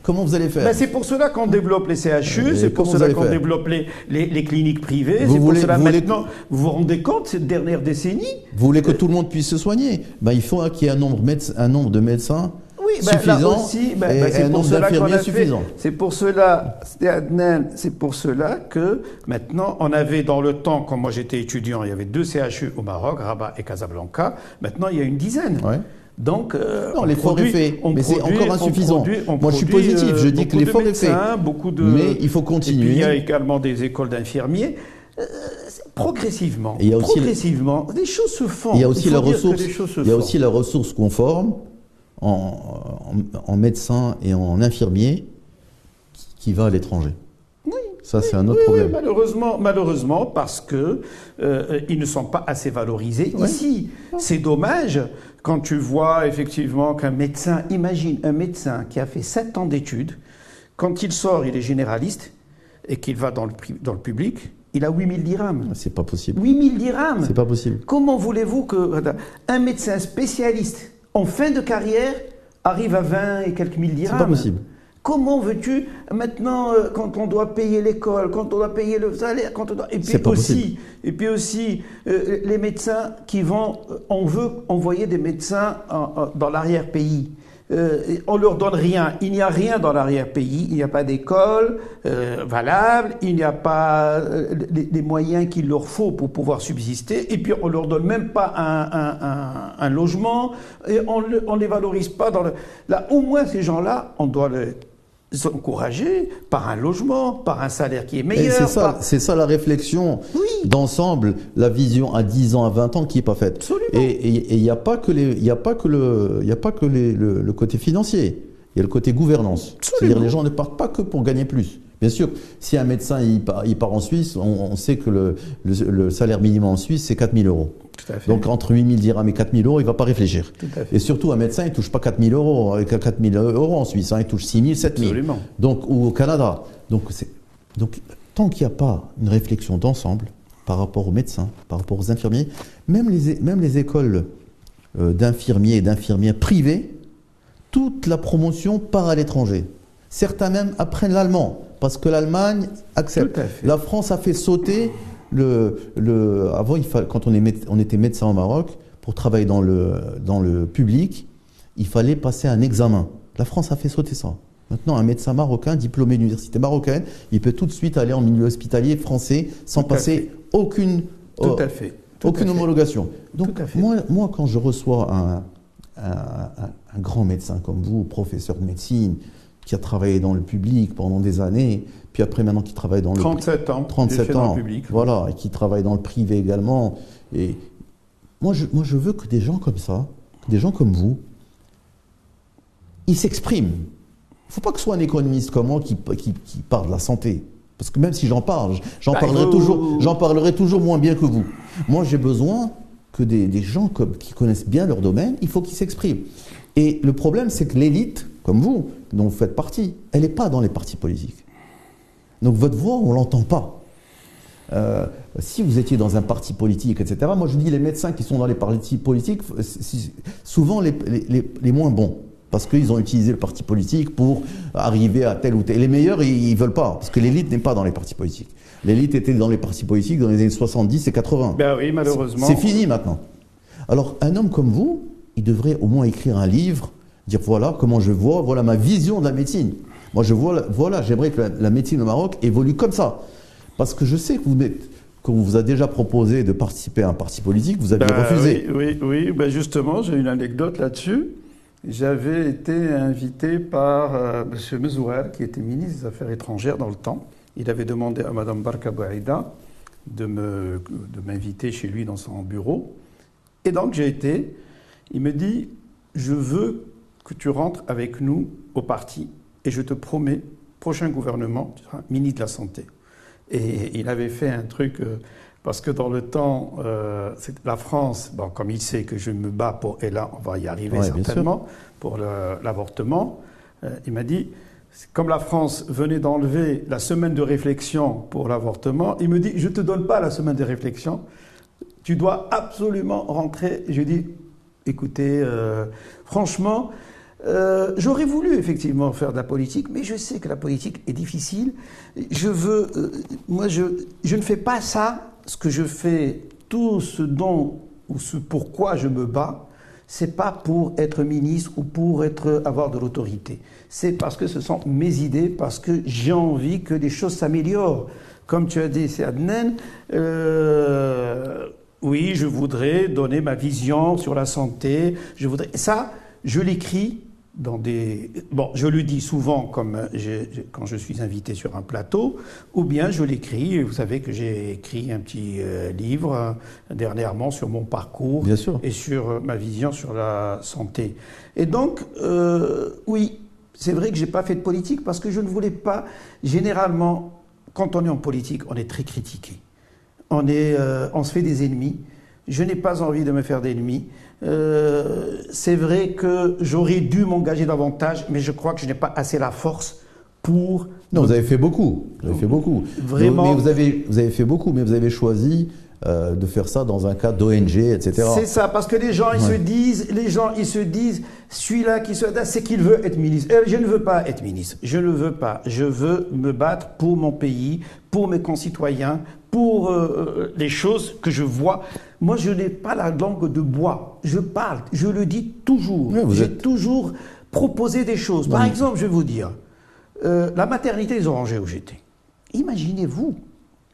Speaker 1: comment vous allez faire?
Speaker 2: C'est pour cela qu'on développe les CHU, c'est pour cela qu'on développe les cliniques privées, maintenant, vous vous rendez compte, cette dernière décennie...
Speaker 1: Vous voulez que tout le monde puisse se soigner? Il faut qu'il y ait un nombre de médecins suffisant et un nombre d'infirmiers suffisant.
Speaker 2: C'est pour cela, c'est pour cela que maintenant, on avait dans le temps, quand moi j'étais étudiant, il y avait 2 CHU au Maroc, Rabat et Casablanca. Maintenant, il y a une dizaine.
Speaker 1: Ouais.
Speaker 2: Donc,
Speaker 1: non, l'effort est fait, mais c'est encore insuffisant. Moi, je suis positif, je dis que l'effort est fait. Mais il faut continuer.
Speaker 2: Et puis, il y a également des écoles d'infirmiers. Progressivement, des choses se font.
Speaker 1: Il y a aussi la ressource qu'on forme en médecins et en infirmiers qui va à l'étranger. Ça, c'est un autre problème.
Speaker 2: Malheureusement, parce que ils ne sont pas assez valorisés ici. C'est dommage quand tu vois effectivement qu'un médecin, imagine un médecin qui a fait 7 ans d'études, quand il sort, il est généraliste et qu'il va dans le public, il a 8000 dirhams.
Speaker 1: C'est pas possible.
Speaker 2: 8000 dirhams.
Speaker 1: C'est pas possible.
Speaker 2: Comment voulez-vous qu'un médecin spécialiste en fin de carrière arrive à 20 et quelques mille dirhams?
Speaker 1: C'est pas possible.
Speaker 2: Comment veux-tu maintenant, quand on doit payer l'école, quand on doit payer le salaire, et puis aussi les médecins qui vont, on veut envoyer des médecins dans l'arrière-pays. On leur donne rien. Il n'y a rien dans l'arrière-pays. Il n'y a pas d'école valable. Il n'y a pas les moyens qu'il leur faut pour pouvoir subsister. Et puis on leur donne même pas un logement. Et on les valorise pas Là, au moins ces gens-là, on doit les encourager par un logement, par un salaire qui est meilleur.
Speaker 1: C'est ça la réflexion d'ensemble, la vision à 10 ans, à 20 ans qui n'est pas faite.
Speaker 2: Absolument.
Speaker 1: Et il n'y a pas que le côté financier, il y a le côté gouvernance. C'est-à-dire les gens ne partent pas que pour gagner plus. Bien sûr, si un médecin il part en Suisse, on sait que le salaire minimum en Suisse, c'est 4 000 euros.
Speaker 2: Tout à fait.
Speaker 1: Donc entre 8 000 dirhams et 4 000 euros, il ne va pas réfléchir.
Speaker 2: Tout à fait.
Speaker 1: Et surtout, un médecin, il ne touche pas 4 000 euros. Avec 4 000 euros en Suisse, il touche 6 000, 7 000.
Speaker 2: Absolument.
Speaker 1: Donc, ou au Canada. Donc tant qu'il n'y a pas une réflexion d'ensemble par rapport aux médecins, par rapport aux infirmiers, même les écoles d'infirmiers et d'infirmières privées, toute la promotion part à l'étranger. Certains même apprennent l'allemand, parce que l'Allemagne accepte. La France a fait sauter avant, quand on était médecin au Maroc, pour travailler dans le public, il fallait passer un examen. La France a fait sauter ça. Maintenant, un médecin marocain, diplômé d'université marocaine, il peut tout de suite aller en milieu hospitalier français sans passer aucune homologation. Donc, moi, quand je reçois un grand médecin comme vous, professeur de médecine, qui a travaillé dans le public pendant des années, puis après maintenant qui travaille dans
Speaker 2: 37 ans,
Speaker 1: dans le public. Voilà, et qui travaille dans le privé également. Et moi, je veux que des gens comme ça, des gens comme vous, ils s'expriment. Il ne faut pas que ce soit un économiste comme moi qui parle de la santé. Parce que même si j'en parle, j'en parlerai toujours moins bien que vous. Moi, j'ai besoin que des gens qui connaissent bien leur domaine, il faut qu'ils s'expriment. Et le problème, c'est que l'élite, comme vous, dont vous faites partie, elle n'est pas dans les partis politiques. Donc votre voix, on ne l'entend pas. Si vous étiez dans un parti politique, etc., moi je dis les médecins qui sont dans les partis politiques, souvent les moins bons, parce qu'ils ont utilisé le parti politique pour arriver à tel ou tel. Les meilleurs, ils ne veulent pas, parce que l'élite n'est pas dans les partis politiques. L'élite était dans les partis politiques dans les années 70 et 80.
Speaker 2: Ben oui, malheureusement.
Speaker 1: C'est fini maintenant. Alors un homme comme vous, il devrait au moins écrire un livre, dire voilà comment je vois, voilà ma vision de la médecine. Moi je vois, voilà, j'aimerais que la médecine au Maroc évolue comme ça. Parce que je sais qu'on vous a déjà proposé de participer à un parti politique, vous aviez refusé.
Speaker 2: Oui, ben justement, j'ai une anecdote là-dessus. J'avais été invité par M. Mezouer, qui était ministre des Affaires étrangères dans le temps. Il avait demandé à Mme Barka Bouaïda de m'inviter chez lui dans son bureau. Et donc j'ai été. Il me dit, je veux que tu rentres avec nous au parti et je te promets, prochain gouvernement, tu seras ministre de la Santé. Et il avait fait un truc, parce que dans le temps, la France, bon, comme il sait que je me bats pour, et là on va y arriver certainement, pour l'avortement, il m'a dit, comme la France venait d'enlever la semaine de réflexion pour l'avortement, il me dit, je ne te donne pas la semaine de réflexion, tu dois absolument rentrer. Je dis, écoutez, franchement, j'aurais voulu effectivement faire de la politique, mais je sais que la politique est difficile. Moi, je ne fais pas ça. Ce que je fais, tout ce dont ou ce pourquoi je me bats, c'est pas pour être ministre ou pour avoir de l'autorité. C'est parce que ce sont mes idées, parce que j'ai envie que les choses s'améliorent. Comme tu as dit, c'est Adnan, oui, je voudrais donner ma vision sur la santé. Ça, je l'écris dans des... Bon, je le dis souvent quand je suis invité sur un plateau, ou bien je l'écris. Vous savez que j'ai écrit un petit livre dernièrement sur mon parcours et sur ma vision sur la santé. Et donc, oui, c'est vrai que je n'ai pas fait de politique parce que je ne voulais pas... Généralement, quand on est en politique, on est très critiqué. On se fait des ennemis. Je n'ai pas envie de me faire d'ennemis. C'est vrai que j'aurais dû m'engager davantage, mais je crois que je n'ai pas assez la force pour...
Speaker 1: Non, vous avez fait beaucoup. Vous avez fait beaucoup.
Speaker 2: Vraiment.
Speaker 1: Mais vous avez fait beaucoup, mais vous avez choisi de faire ça dans un cadre d'ONG, etc.
Speaker 2: C'est ça, parce que les gens, ils se disent, celui-là qui se donne, c'est qu'il veut être ministre. Je ne veux pas être ministre. Je ne veux pas. Je veux me battre pour mon pays, pour mes concitoyens, pour les choses que je vois. Moi, je n'ai pas la langue de bois. Je parle, je le dis toujours.
Speaker 1: Oui,
Speaker 2: j'ai toujours proposé des choses. Par exemple, je vais vous dire, la maternité des Orangers où j'étais. Imaginez-vous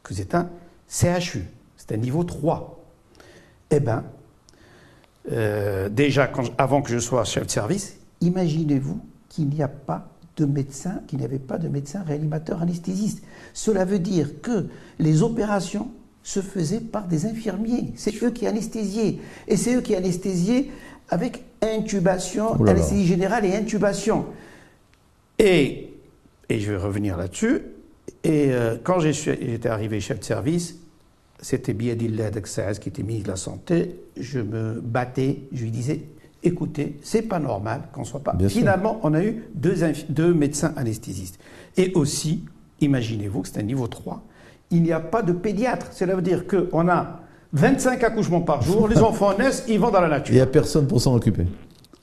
Speaker 2: que c'est un CHU, c'est un niveau 3. Eh bien, déjà, avant que je sois chef de service, imaginez-vous qu'il n'y a pas de médecin, qu'il n'y avait pas de médecin réanimateur anesthésiste. Cela veut dire que les opérations se faisaient par des infirmiers. C'est eux qui anesthésiaient. Et c'est eux qui anesthésiaient avec intubation, anesthésie générale et intubation. Et je vais revenir là-dessus. Et quand j'étais arrivé chef de service, c'était Biadillah Daksaaz qui était ministre de la Santé. Je me battais, je lui disais... Écoutez, c'est pas normal qu'on soit pas... Finalement, on a eu deux médecins anesthésistes. Et aussi, imaginez-vous que c'est un niveau 3, il n'y a pas de pédiatre. Cela veut dire qu'on a 25 accouchements par jour, les enfants naissent, ils vont dans la nature.
Speaker 1: Il n'y a personne pour s'en occuper.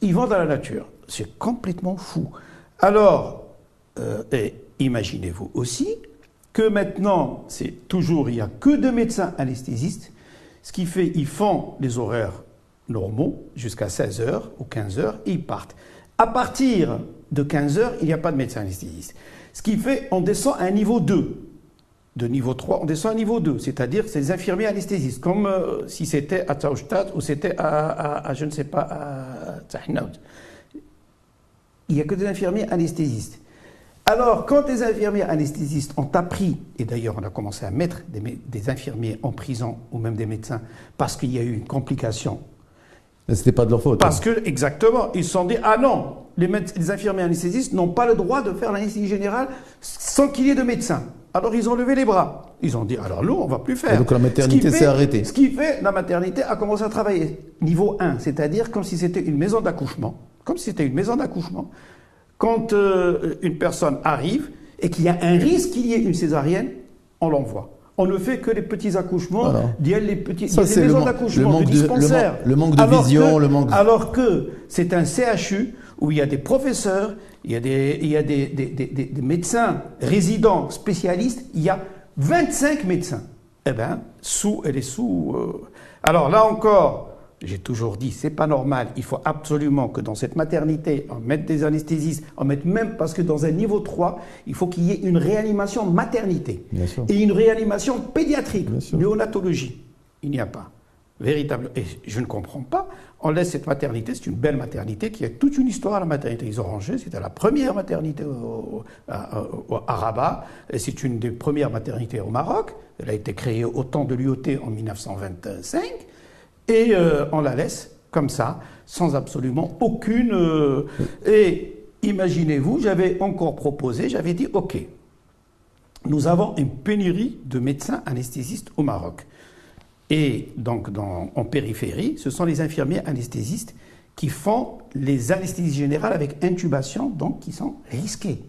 Speaker 2: Ils vont dans la nature. C'est complètement fou. Alors, et imaginez-vous aussi que maintenant, il n'y a que 2 médecins anesthésistes, ce qui fait qu'ils font les horaires normaux jusqu'à 16h ou 15h, et ils partent. À partir de 15h, il n'y a pas de médecin anesthésiste. Ce qui fait qu'on descend à un niveau 2. De niveau 3, on descend à niveau 2, c'est-à-dire c'est les infirmiers anesthésistes, comme si c'était à Taoujtat ou c'était je ne sais pas, à Tahnaout. Il n'y a que des infirmiers anesthésistes. Alors, quand les infirmiers anesthésistes ont appris, et d'ailleurs on a commencé à mettre des infirmiers en prison, ou même des médecins, parce qu'il y a eu une complication.
Speaker 1: C'était pas de leur faute.
Speaker 2: Parce que, exactement, ils se sont dit, ah non, les infirmiers anesthésistes n'ont pas le droit de faire l'anesthésie générale sans qu'il y ait de médecin. Alors ils ont levé les bras. Ils ont dit, alors nous, on ne va plus faire.
Speaker 1: Et donc la maternité s'est arrêtée.
Speaker 2: Ce qui fait, la maternité a commencé à travailler niveau 1, c'est-à-dire comme si c'était une maison d'accouchement. Comme si c'était une maison d'accouchement. Quand une personne arrive et qu'il y a un risque qu'il y ait une césarienne, on l'envoie. On ne fait que les petits accouchements, il y a les maisons d'accouchement, de dispensaires.
Speaker 1: Le manque de vision,
Speaker 2: alors que c'est un CHU où il y a des professeurs, il y a des médecins résidents, spécialistes, il y a 25 médecins. Eh bien, Alors là encore, j'ai toujours dit, c'est pas normal, il faut absolument que dans cette maternité, on mette des anesthésistes, on mette même, parce que dans un niveau 3, il faut qu'il y ait une réanimation maternité. Et une réanimation pédiatrique, néonatologie. Il n'y a pas. Véritable. Et je ne comprends pas, on laisse cette maternité, c'est une belle maternité, qui a toute une histoire à la maternité des Orangers, c'était la première maternité à Rabat, et c'est une des premières maternités au Maroc, elle a été créée au temps de l'UOT en 1925, et on la laisse comme ça, sans absolument aucune... Et imaginez-vous, j'avais encore proposé, j'avais dit, OK, nous avons une pénurie de médecins anesthésistes au Maroc. Et donc, en périphérie, ce sont les infirmiers anesthésistes qui font les anesthésies générales avec intubation, donc qui sont risquées.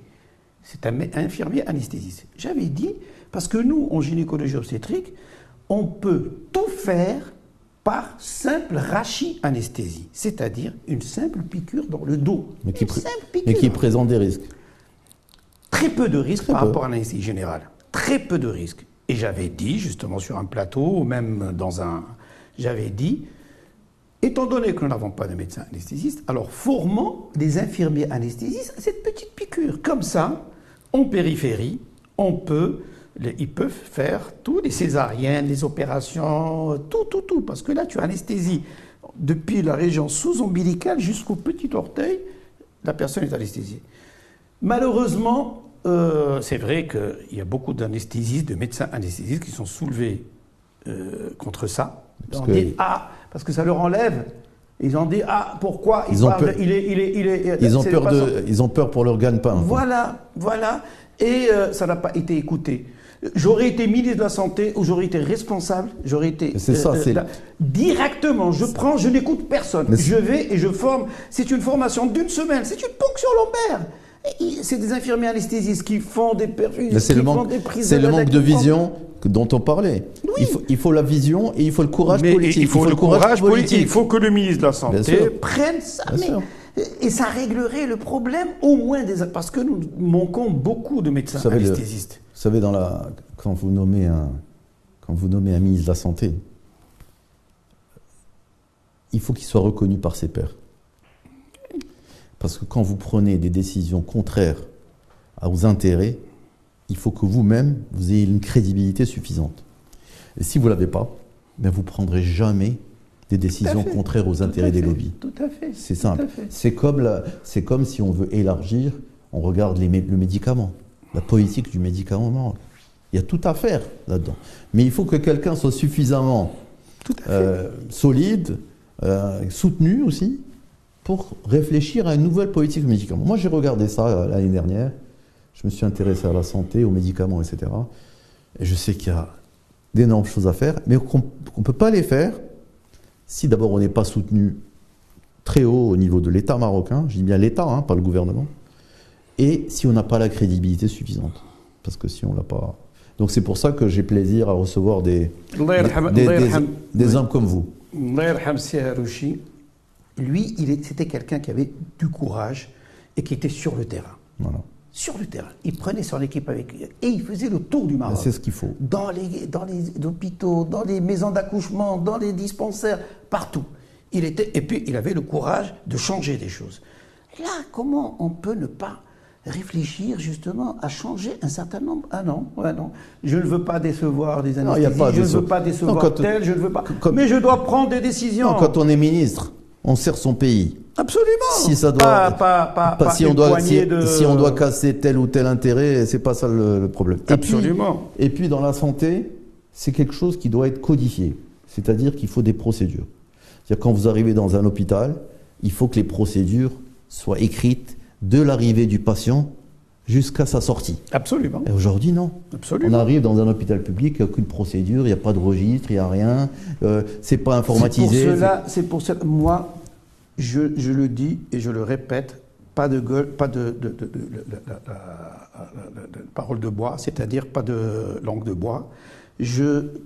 Speaker 2: C'est un infirmier anesthésiste. J'avais dit, parce que nous, en gynécologie obstétrique, on peut tout faire par simple rachi-anesthésie, c'est-à-dire une simple piqûre dans le dos.
Speaker 1: Mais qui présente des risques.
Speaker 2: Très peu de risques par rapport à l'anesthésie générale. Très peu de risques. Et j'avais dit, justement sur un plateau, ou même j'avais dit, étant donné que nous n'avons pas de médecin anesthésiste, alors formons des infirmiers anesthésistes à cette petite piqûre. Comme ça, en périphérie, ils peuvent faire tout, les césariennes, les opérations, tout. Parce que là, tu anesthésies depuis la région sous-ombilicale jusqu'au petit orteil, la personne est anesthésiée. Malheureusement, c'est vrai qu'il y a beaucoup d'anesthésistes, de médecins anesthésistes qui sont soulevés contre ça. Parce que ça leur enlève. Ils ont dit, pourquoi
Speaker 1: ils ont peur pour leur gagne-pain.
Speaker 2: Voilà. Et ça n'a pas été écouté. J'aurais été ministre de la Santé ou j'aurais été responsable, j'aurais été directement, je n'écoute personne. Je vais et je forme. C'est une formation d'une semaine, c'est une ponction lombaire. C'est des infirmiers anesthésistes qui font des perfusions,
Speaker 1: c'est le manque de vision dont on parlait. Oui. Il faut la vision et il faut le courage politique.
Speaker 2: Il faut le courage politique. Il faut que le ministre de la Santé prenne ça. Et ça réglerait le problème au moins parce que nous manquons beaucoup de médecins anesthésistes.
Speaker 1: Vous savez, quand vous nommez un ministre de la Santé, il faut qu'il soit reconnu par ses pairs. Parce que quand vous prenez des décisions contraires à vos intérêts, il faut que vous-même, vous ayez une crédibilité suffisante. Et si vous ne l'avez pas, vous ne prendrez jamais des décisions contraires aux intérêts des lobbies.
Speaker 2: Tout à fait.
Speaker 1: C'est simple. C'est comme si on veut élargir, on regarde le médicament, la politique du médicament. Il y a tout à faire là-dedans. Mais il faut que quelqu'un soit suffisamment solide, soutenu aussi, pour réfléchir à une nouvelle politique du médicament. Moi, j'ai regardé ça l'année dernière. Je me suis intéressé à la santé, aux médicaments, etc. Et je sais qu'il y a d'énormes choses à faire, mais qu'on ne peut pas les faire si d'abord on n'est pas soutenu très haut au niveau de l'État marocain, je dis bien l'État, pas le gouvernement, et si on n'a pas la crédibilité suffisante. Parce que si on ne l'a pas... Donc c'est pour ça que j'ai plaisir à recevoir des hommes comme vous.
Speaker 2: Lui, c'était quelqu'un qui avait du courage et qui était sur le terrain.
Speaker 1: Voilà.
Speaker 2: Sur le terrain. Il prenait son équipe avec lui et il faisait le tour du Maroc.
Speaker 1: C'est ce qu'il faut.
Speaker 2: Dans les hôpitaux, dans les maisons d'accouchement, dans les dispensaires, partout. Et puis, il avait le courage de changer des choses. Là, comment on peut ne pas réfléchir justement à changer un certain nombre... Ah non, je ne veux pas décevoir des anesthésistes, je ne veux pas décevoir tel, je ne veux pas... Mais je dois prendre des décisions.
Speaker 1: Non, quand on est ministre, on sert son pays.
Speaker 2: Absolument.
Speaker 1: Si ça doit, si on doit casser tel ou tel intérêt, c'est pas ça le problème.
Speaker 2: Absolument.
Speaker 1: Et puis dans la santé, c'est quelque chose qui doit être codifié. C'est-à-dire qu'il faut des procédures. C'est-à-dire quand vous arrivez dans un hôpital, il faut que les procédures soient écrites de l'arrivée du patient jusqu'à sa sortie.
Speaker 2: Absolument.
Speaker 1: Et aujourd'hui, non.
Speaker 2: Absolument.
Speaker 1: On arrive dans un hôpital public, il n'y a aucune procédure, il n'y a pas de registre, il n'y a rien, c'est pas informatisé.
Speaker 2: C'est pour cela, moi, je le dis et je le répète, pas de parole de bois, c'est-à-dire pas de langue de bois.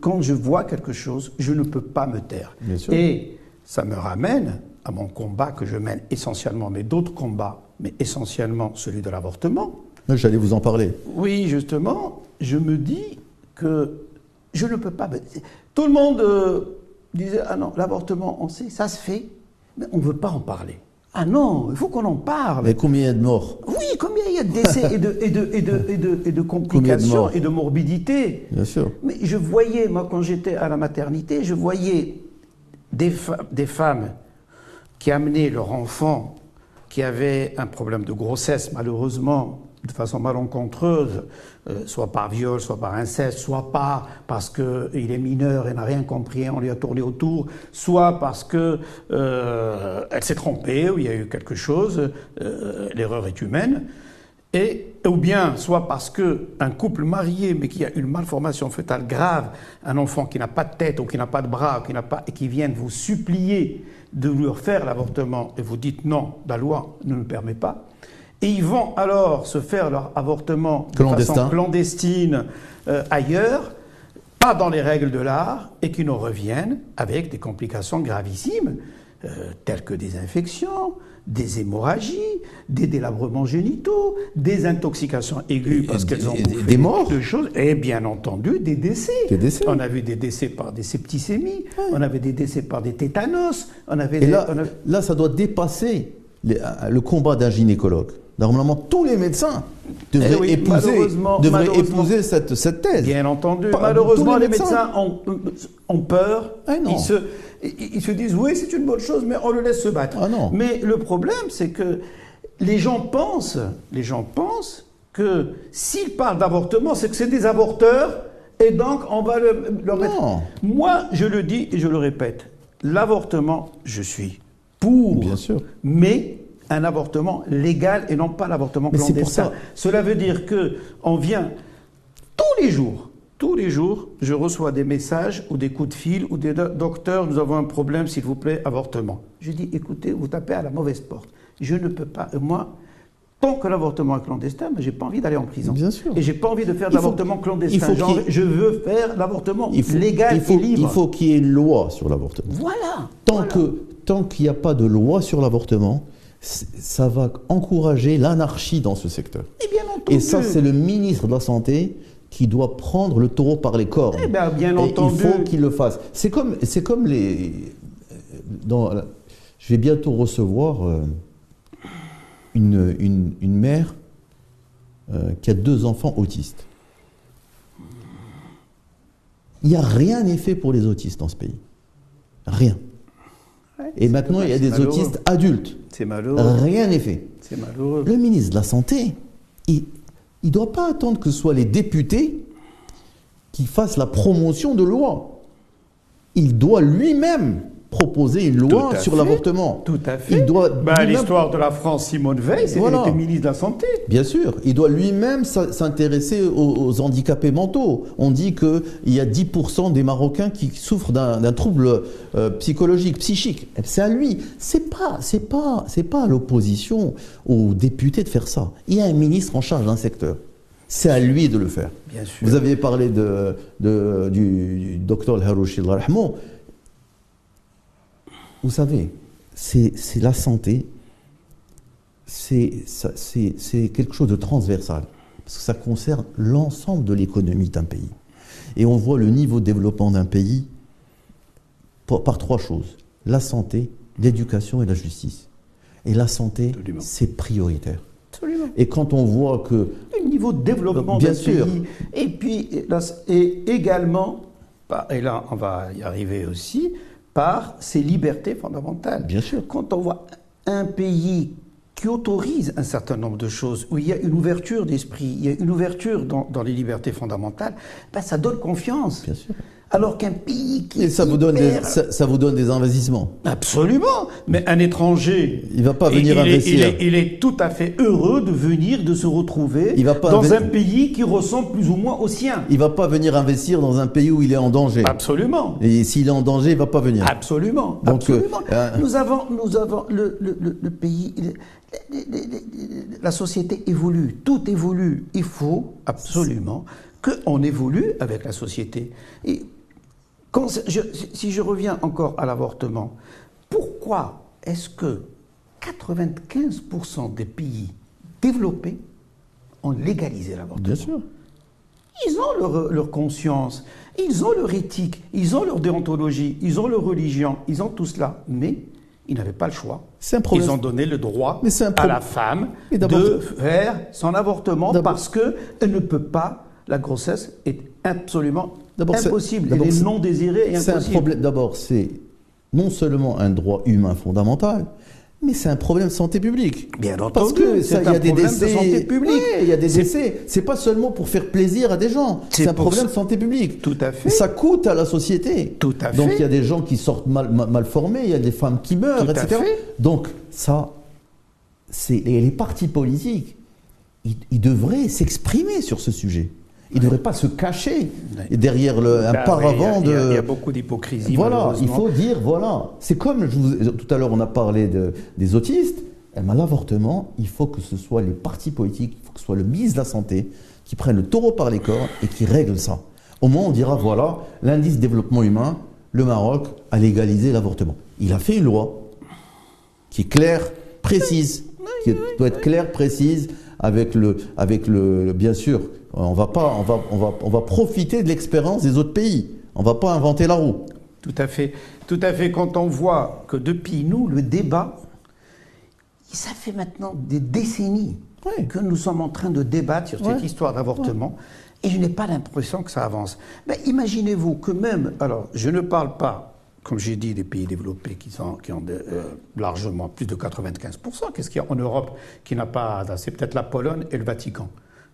Speaker 2: Quand je vois quelque chose, je ne peux pas me taire.
Speaker 1: Bien sûr.
Speaker 2: Et ça me ramène à mon combat que je mène essentiellement, mais d'autres combats, mais essentiellement celui de l'avortement.
Speaker 1: J'allais vous en parler.
Speaker 2: Oui, justement, je me dis que je ne peux pas... Tout le monde disait, ah non, l'avortement, on sait, ça se fait, mais on ne veut pas en parler. Ah non, il faut qu'on en parle.
Speaker 1: Mais combien il y a de morts?
Speaker 2: Oui, combien il y a de décès et de complications et de morbidité.
Speaker 1: Bien sûr.
Speaker 2: Mais je voyais, moi, quand j'étais à la maternité, je voyais des femmes qui amenaient leur enfant qui avait un problème de grossesse, malheureusement, de façon malencontreuse, soit par viol, soit par inceste, soit pas parce qu'il est mineur et n'a rien compris, on lui a tourné autour, soit parce que elle s'est trompée, ou il y a eu quelque chose, l'erreur est humaine, ou bien soit parce qu'un couple marié mais qui a une malformation fœtale grave, un enfant qui n'a pas de tête ou qui n'a pas de bras et qui vient vous supplier de lui faire l'avortement et vous dites non, la loi ne le permet pas, et ils vont alors se faire leur avortement de façon clandestine ailleurs, pas dans les règles de l'art, et qui nous reviennent avec des complications gravissimes. telles que des infections, des hémorragies, des délabrements génitaux, des intoxications aiguës parce qu'elles ont
Speaker 1: des morts,
Speaker 2: de choses, et bien entendu des décès. On a vu des décès par des septicémies, on avait des décès par des tétanos,
Speaker 1: là, ça doit dépasser le combat d'un gynécologue. Normalement, tous les médecins devraient épouser cette thèse.
Speaker 2: Bien entendu. Malheureusement, les médecins ont peur. Ils se disent, oui, c'est une bonne chose, mais on le laisse se battre.
Speaker 1: Ah non.
Speaker 2: Mais le problème, c'est que les gens pensent que s'ils parlent d'avortement, c'est que c'est des avorteurs, et donc on va leur mettre... Moi, je le dis et je le répète, l'avortement, je suis pour.
Speaker 1: Bien sûr.
Speaker 2: Mais un avortement légal et non pas l'avortement clandestin.
Speaker 1: C'est pour ça.
Speaker 2: Cela veut dire qu'on vient tous les jours, je reçois des messages ou des coups de fil ou des docteurs, nous avons un problème, s'il vous plaît, avortement. Je dis, écoutez, vous tapez à la mauvaise porte. Je ne peux pas, moi, tant que l'avortement est clandestin, mais j'ai pas envie d'aller en prison.
Speaker 1: Bien sûr.
Speaker 2: Et j'ai pas envie de faire de l'avortement clandestin. Je veux faire l'avortement légal et libre.
Speaker 1: Il faut qu'il y ait une loi sur l'avortement.
Speaker 2: Voilà.
Speaker 1: Tant qu'il n'y a pas de loi sur l'avortement, ça va encourager l'anarchie dans ce secteur.
Speaker 2: Et bien entendu.
Speaker 1: Et ça, c'est le ministre de la Santé qui doit prendre le taureau par les cornes.
Speaker 2: Eh bien entendu.
Speaker 1: Il faut qu'il le fasse. C'est comme les... je vais bientôt recevoir une mère qui a 2 enfants autistes. Il n'y a rien n'est fait pour les autistes dans ce pays. Rien. Ouais, et maintenant, il y a des autistes adultes.
Speaker 2: C'est malheureux.
Speaker 1: Rien n'est fait.
Speaker 2: C'est malheureux.
Speaker 1: Le ministre de la Santé, il ne doit pas attendre que ce soit les députés qui fassent la promotion de loi. Il doit lui-même proposer une loi sur l'avortement.
Speaker 2: Tout à fait.
Speaker 1: Il doit
Speaker 2: l'histoire de la France, Simone Veil, c'était le ministre de la Santé.
Speaker 1: Bien sûr. Il doit lui-même s'intéresser aux handicapés mentaux. On dit qu'il y a 10% des Marocains qui souffrent d'un trouble psychologique, psychique. C'est à lui. C'est pas à l'opposition, aux députés de faire ça. Il y a un ministre en charge d'un secteur. C'est à lui de le faire.
Speaker 2: Bien sûr.
Speaker 1: Vous aviez parlé du docteur El-Harouchi, Allah rahmou. Vous savez, c'est la santé, c'est quelque chose de transversal, parce que ça concerne l'ensemble de l'économie d'un pays. Et on voit le niveau de développement d'un pays par 3 choses. La santé, l'éducation et la justice. Et la santé, c'est prioritaire.
Speaker 2: Absolument.
Speaker 1: Et quand on voit que...
Speaker 2: Le niveau de développement d'un pays, et puis également, et là on va y arriver aussi, par ses libertés fondamentales.
Speaker 1: Bien sûr.
Speaker 2: Quand on voit un pays qui autorise un certain nombre de choses, où il y a une ouverture d'esprit, il y a une ouverture dans les libertés fondamentales, ça donne confiance.
Speaker 1: Bien sûr.
Speaker 2: Alors qu'un pays qui...
Speaker 1: Et ça vous donne des investissements.
Speaker 2: Absolument. Mais un étranger...
Speaker 1: Il ne va pas venir investir.
Speaker 2: Il est tout à fait heureux de se retrouver dans un pays qui ressemble plus ou moins au sien.
Speaker 1: Il ne va pas venir investir dans un pays où il est en danger.
Speaker 2: Absolument.
Speaker 1: Et s'il est en danger, il ne va pas venir.
Speaker 2: Absolument. Donc, absolument. Nous avons le pays... La société évolue. Tout évolue. Il faut absolument qu'on évolue avec la société. Et si je reviens encore à l'avortement, pourquoi est-ce que 95% des pays développés ont légalisé l'avortement?
Speaker 1: Bien sûr.
Speaker 2: Ils ont leur conscience, ils ont leur éthique, ils ont leur déontologie, ils ont leur religion, ils ont tout cela, mais ils n'avaient pas le choix. Ils ont donné le droit à la femme de faire son avortement parce qu'elle ne peut pas. La grossesse est absolument impossible. Elle est non désirée et impossible.
Speaker 1: D'abord, c'est non seulement un droit humain fondamental, mais c'est un problème de santé publique.
Speaker 2: Bien entendu,
Speaker 1: parce que
Speaker 2: c'est un problème de santé publique.
Speaker 1: Oui, il y a des décès. C'est pas seulement pour faire plaisir à des gens. C'est un problème de santé publique.
Speaker 2: Tout à fait.
Speaker 1: Ça coûte à la société.
Speaker 2: Tout à fait.
Speaker 1: Donc il y a des gens qui sortent mal formés, il y a des femmes qui meurent, etc.
Speaker 2: Tout à fait.
Speaker 1: Donc ça, et les partis politiques, ils devraient s'exprimer sur ce sujet. Il ne devrait pas se cacher derrière un paravent de...
Speaker 2: Il y a beaucoup d'hypocrisie.
Speaker 1: Voilà, il faut dire, voilà. C'est comme, tout à l'heure, on a parlé des autistes. L'avortement, il faut que ce soit les partis politiques, il faut que ce soit le ministre de la Santé qui prenne le taureau par les cornes et qui règle ça. Au moins, on dira, voilà, l'indice de développement humain, le Maroc a légalisé l'avortement. Il a fait une loi, qui est claire, précise, doit être claire, précise, avec le bien sûr, on va profiter de l'expérience des autres pays. On ne va pas inventer la roue.
Speaker 2: Tout à fait. Tout à fait. Quand on voit que depuis nous, le débat, ça fait maintenant des décennies que nous sommes en train de débattre sur cette histoire d'avortement, et je n'ai pas l'impression que ça avance. Mais imaginez-vous que même, alors je ne parle pas, comme j'ai dit, des pays développés qui ont largement plus de 95%. Qu'est-ce qu'il y a en Europe qui n'a pas, c'est peut-être la Pologne et le Vatican.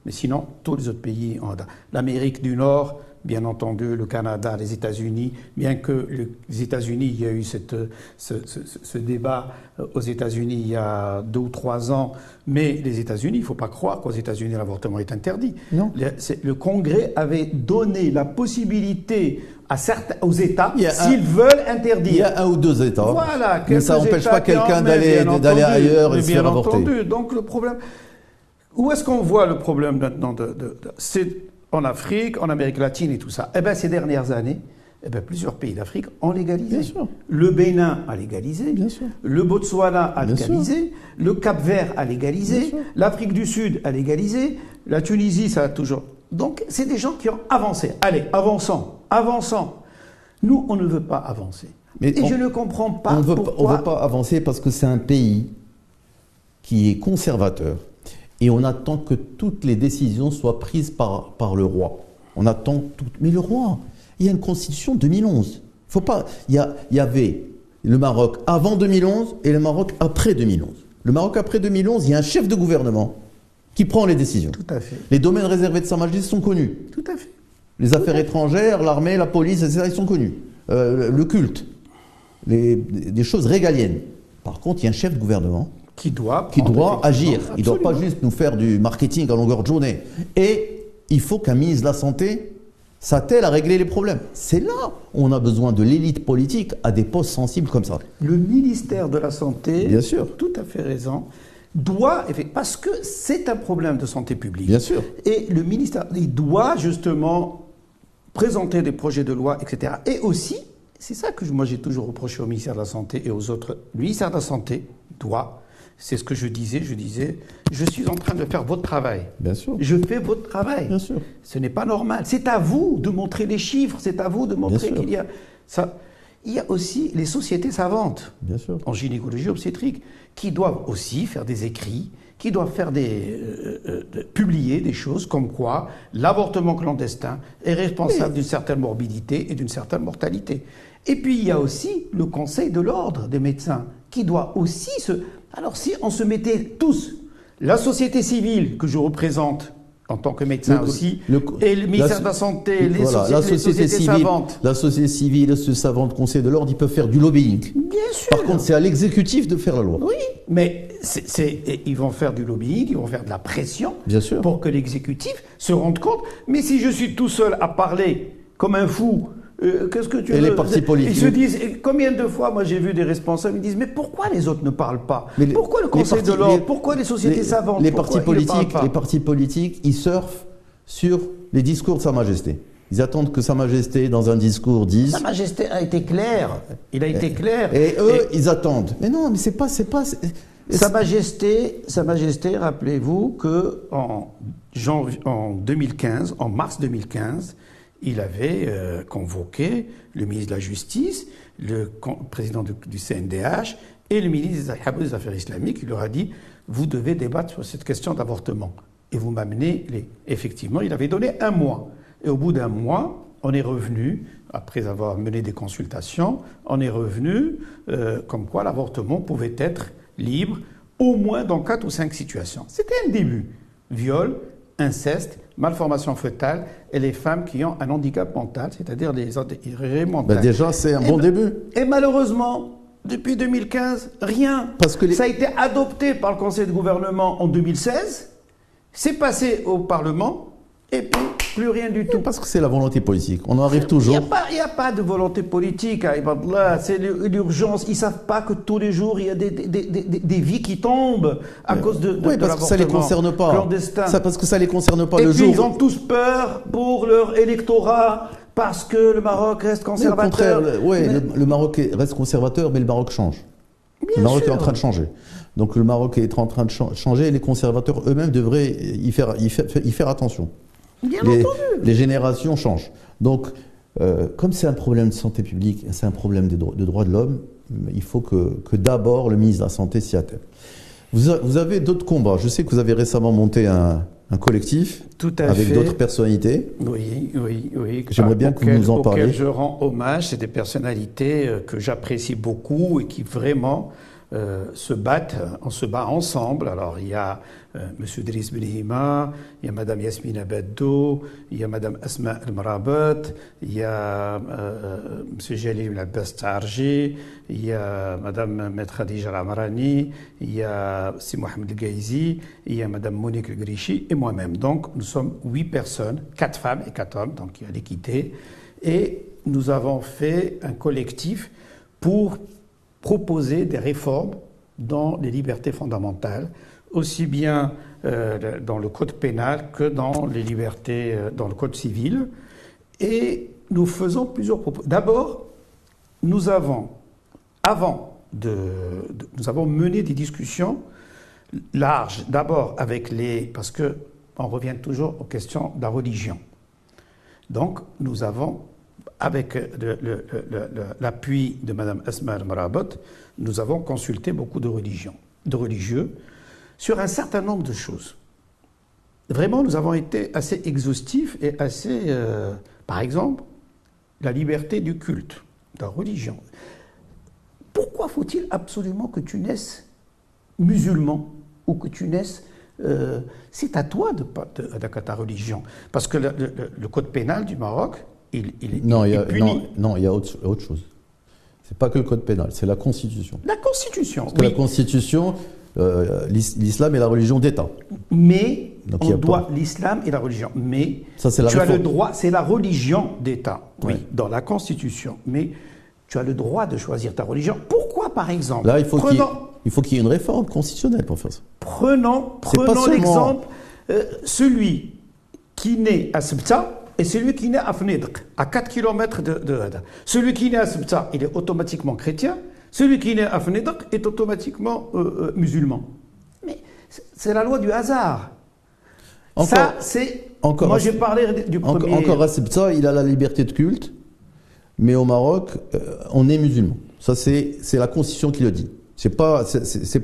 Speaker 2: Mais sinon, tous les autres pays ont. L'Amérique du Nord, bien entendu, le Canada, les États-Unis, bien que les États-Unis, il y a eu ce débat aux États-Unis il y a 2 ou 3 ans, mais les États-Unis, il ne faut pas croire qu'aux États-Unis l'avortement est interdit.
Speaker 1: Non.
Speaker 2: Le Congrès avait donné la possibilité aux États, s'ils veulent interdire.
Speaker 1: Il y a 1 ou 2 États.
Speaker 2: Voilà,
Speaker 1: mais ça n'empêche pas quelqu'un d'aller ailleurs et se faire avorter.
Speaker 2: Donc le problème. Où est-ce qu'on voit le problème maintenant c'est en Afrique, en Amérique latine et tout ça. Eh bien, ces dernières années, plusieurs pays d'Afrique ont légalisé.
Speaker 1: Bien sûr.
Speaker 2: Le Bénin a légalisé.
Speaker 1: Bien sûr.
Speaker 2: Le Botswana a
Speaker 1: Bien
Speaker 2: légalisé.
Speaker 1: sûr.
Speaker 2: Le Cap-Vert a légalisé. L'Afrique du Sud a légalisé. La Tunisie, ça a toujours. Donc, c'est des gens qui ont avancé. Allez, avançons. Nous, on ne veut pas avancer. Je ne comprends pas pourquoi.
Speaker 1: On ne veut pas avancer parce que c'est un pays qui est conservateur. Et on attend que toutes les décisions soient prises par le roi. On attend tout. Mais le roi, il y a une constitution de 2011. Faut pas. Il y avait le Maroc avant 2011 et le Maroc après 2011. Le Maroc après 2011, il y a un chef de gouvernement qui prend les décisions.
Speaker 2: Tout à fait.
Speaker 1: Les domaines réservés de Sa Majesté sont connus.
Speaker 2: Tout à fait.
Speaker 1: Les affaires étrangères, l'armée, la police, etc., ils sont connus. Le culte, des choses régaliennes. Par contre, il y a un chef de gouvernement qui doit agir.
Speaker 2: Absolument.
Speaker 1: Il ne doit pas juste nous faire du marketing à longueur de journée. Et il faut qu'un ministre de la Santé s'attelle à régler les problèmes. C'est là où on a besoin de l'élite politique à des postes sensibles comme ça.
Speaker 2: Le ministère de la Santé,
Speaker 1: bien sûr,
Speaker 2: tout à fait raison, doit, parce que c'est un problème de santé publique.
Speaker 1: Bien sûr.
Speaker 2: Et le ministère, il doit justement présenter des projets de loi, etc. Et aussi, c'est ça que moi j'ai toujours reproché au ministère de la Santé et aux autres. Le ministère de la Santé doit... C'est ce que je disais, je suis en train de faire votre travail.
Speaker 1: Bien sûr.
Speaker 2: Je fais votre travail.
Speaker 1: Bien sûr.
Speaker 2: Ce n'est pas normal. C'est à vous de montrer les chiffres, c'est à vous de montrer qu'il y a ça. Il y a aussi les sociétés savantes,
Speaker 1: bien sûr,
Speaker 2: en gynécologie obstétrique, qui doivent aussi faire des écrits, qui doivent faire publier des choses comme quoi l'avortement clandestin est responsable d'une certaine morbidité et d'une certaine mortalité. Et puis il y a aussi le Conseil de l'ordre des médecins qui doit aussi se... Alors si on se mettait tous, la société civile que je représente en tant que médecin et le ministère de la Santé, les sociétés savantes.
Speaker 1: La société civile, le savante Conseil de l'ordre, ils peuvent faire du lobbying.
Speaker 2: Bien sûr.
Speaker 1: Par contre, c'est à l'exécutif de faire la loi.
Speaker 2: Oui, mais ils vont faire du lobbying, ils vont faire de la pression.
Speaker 1: Bien sûr.
Speaker 2: Pour que l'exécutif se rende compte. Mais si je suis tout seul à parler comme un fou... qu'est-ce que tu veux ?
Speaker 1: Les partis politiques.
Speaker 2: Ils se disent, combien de fois, moi j'ai vu des responsables, ils disent, mais pourquoi les autres ne parlent pas ? Pourquoi le Conseil de l'ordre ? Pourquoi les sociétés savantes ?
Speaker 1: Les partis politiques, ils surfent sur les discours de Sa Majesté. Ils attendent que Sa Majesté, dans un discours, dise...
Speaker 2: Sa Majesté a été clair. Il a été clair.
Speaker 1: Et eux, ils attendent. Mais non, mais c'est pas...
Speaker 2: Sa Majesté, rappelez-vous que en 2015, en mars 2015, il avait convoqué le ministre de la Justice, le président du CNDH et le ministre des Affaires islamiques. Il leur a dit, vous devez débattre sur cette question d'avortement. Et vous m'amenez les... Effectivement, il avait donné 1 mois. Et au bout d'1 mois, on est revenu, après avoir mené des consultations, on est revenu comme quoi l'avortement pouvait être libre, au moins dans 4 ou 5 situations. C'était un début. Viol, inceste, malformation fœtale et les femmes qui ont un handicap mental, c'est-à-dire les irréguliers mentaux.
Speaker 1: Déjà, c'est un bon début.
Speaker 2: Et malheureusement, depuis 2015, rien.
Speaker 1: Parce que
Speaker 2: ça a été adopté par le Conseil de gouvernement en 2016, c'est passé au Parlement, et puis plus rien du tout.
Speaker 1: Parce que c'est la volonté politique. On en arrive toujours.
Speaker 2: Il n'y a pas de volonté politique, c'est l'urgence. Ils ne savent pas que tous les jours, il y a des vies qui tombent à cause de
Speaker 1: parce que ça ne les concerne pas.
Speaker 2: Clandestin.
Speaker 1: Parce que ça ne les concerne pas
Speaker 2: et
Speaker 1: le
Speaker 2: puis
Speaker 1: jour.
Speaker 2: Ils ont tous peur pour leur électorat, parce que le Maroc reste conservateur.
Speaker 1: Le Maroc reste conservateur, mais le Maroc change. Le Maroc est en train de changer. Donc le Maroc est en train de changer et les conservateurs eux-mêmes devraient y faire attention.
Speaker 2: Bien entendu.
Speaker 1: Les générations changent. Donc, comme c'est un problème de santé publique, c'est un problème de droits de l'homme, il faut que d'abord le ministre de la Santé s'y attelle. Vous avez d'autres combats. Je sais que vous avez récemment monté un collectif avec d'autres personnalités.
Speaker 2: Oui.
Speaker 1: J'aimerais bien que vous nous en parliez.
Speaker 2: Auxquelles je rends hommage, c'est des personnalités que j'apprécie beaucoup et qui vraiment se battent, on se bat ensemble. Alors il y a M. Driss Benhima, il y a Mme Yasmina Beddo, il y a Mme Asma El-Marabat, il y a M. Jalil Abbas Tarji, il y a Mme Maître Khadija Ramrani, il y a Si Mohamed El-Gaizi, il y a Mme Monique El-Grichi et moi-même. Donc nous sommes 8 personnes, 4 femmes et 4 hommes, donc il y a l'équité. Et nous avons fait un collectif pour proposer des réformes dans les libertés fondamentales, aussi bien dans le code pénal que dans les libertés, dans le code civil. Et nous faisons plusieurs propos. D'abord, nous avons mené des discussions larges, d'abord avec parce que on revient toujours aux questions de la religion. Donc, nous avons, avec l'appui de Mme Asma El-Marabat, nous avons consulté beaucoup de religieux, sur un certain nombre de choses. Vraiment, nous avons été assez exhaustifs et assez... par exemple, la liberté du culte, de la religion. Pourquoi faut-il absolument que tu naisses musulman ou que tu naisses... c'est à toi de ta religion. Parce que le code pénal du Maroc, il punit.
Speaker 1: Non, il y a autre chose. C'est pas que le code pénal, c'est la Constitution.
Speaker 2: La Constitution,
Speaker 1: parce que la Constitution, l'islam est la religion d'État.
Speaker 2: Mais on doit l'islam et la religion. Mais
Speaker 1: ça, tu
Speaker 2: as le droit, c'est la religion d'État, oui, dans la Constitution. Mais tu as le droit de choisir ta religion. Pourquoi, par exemple?
Speaker 1: Là, il faut qu'il y ait une réforme constitutionnelle pour faire ça.
Speaker 2: Prenons l'exemple, celui qui naît à Sebta et celui qui naît à Fnidq, à 4 km de Hada. Celui qui naît à Sebta, il est automatiquement chrétien. Celui qui naît à Fnidq est automatiquement musulman. Mais c'est la loi du hasard. Ça, c'est... Moi, j'ai parlé du premier...
Speaker 1: Encore à Sebta, il a la liberté de culte, mais au Maroc, on est musulman. Ça, c'est la Constitution qui le dit. C'est pas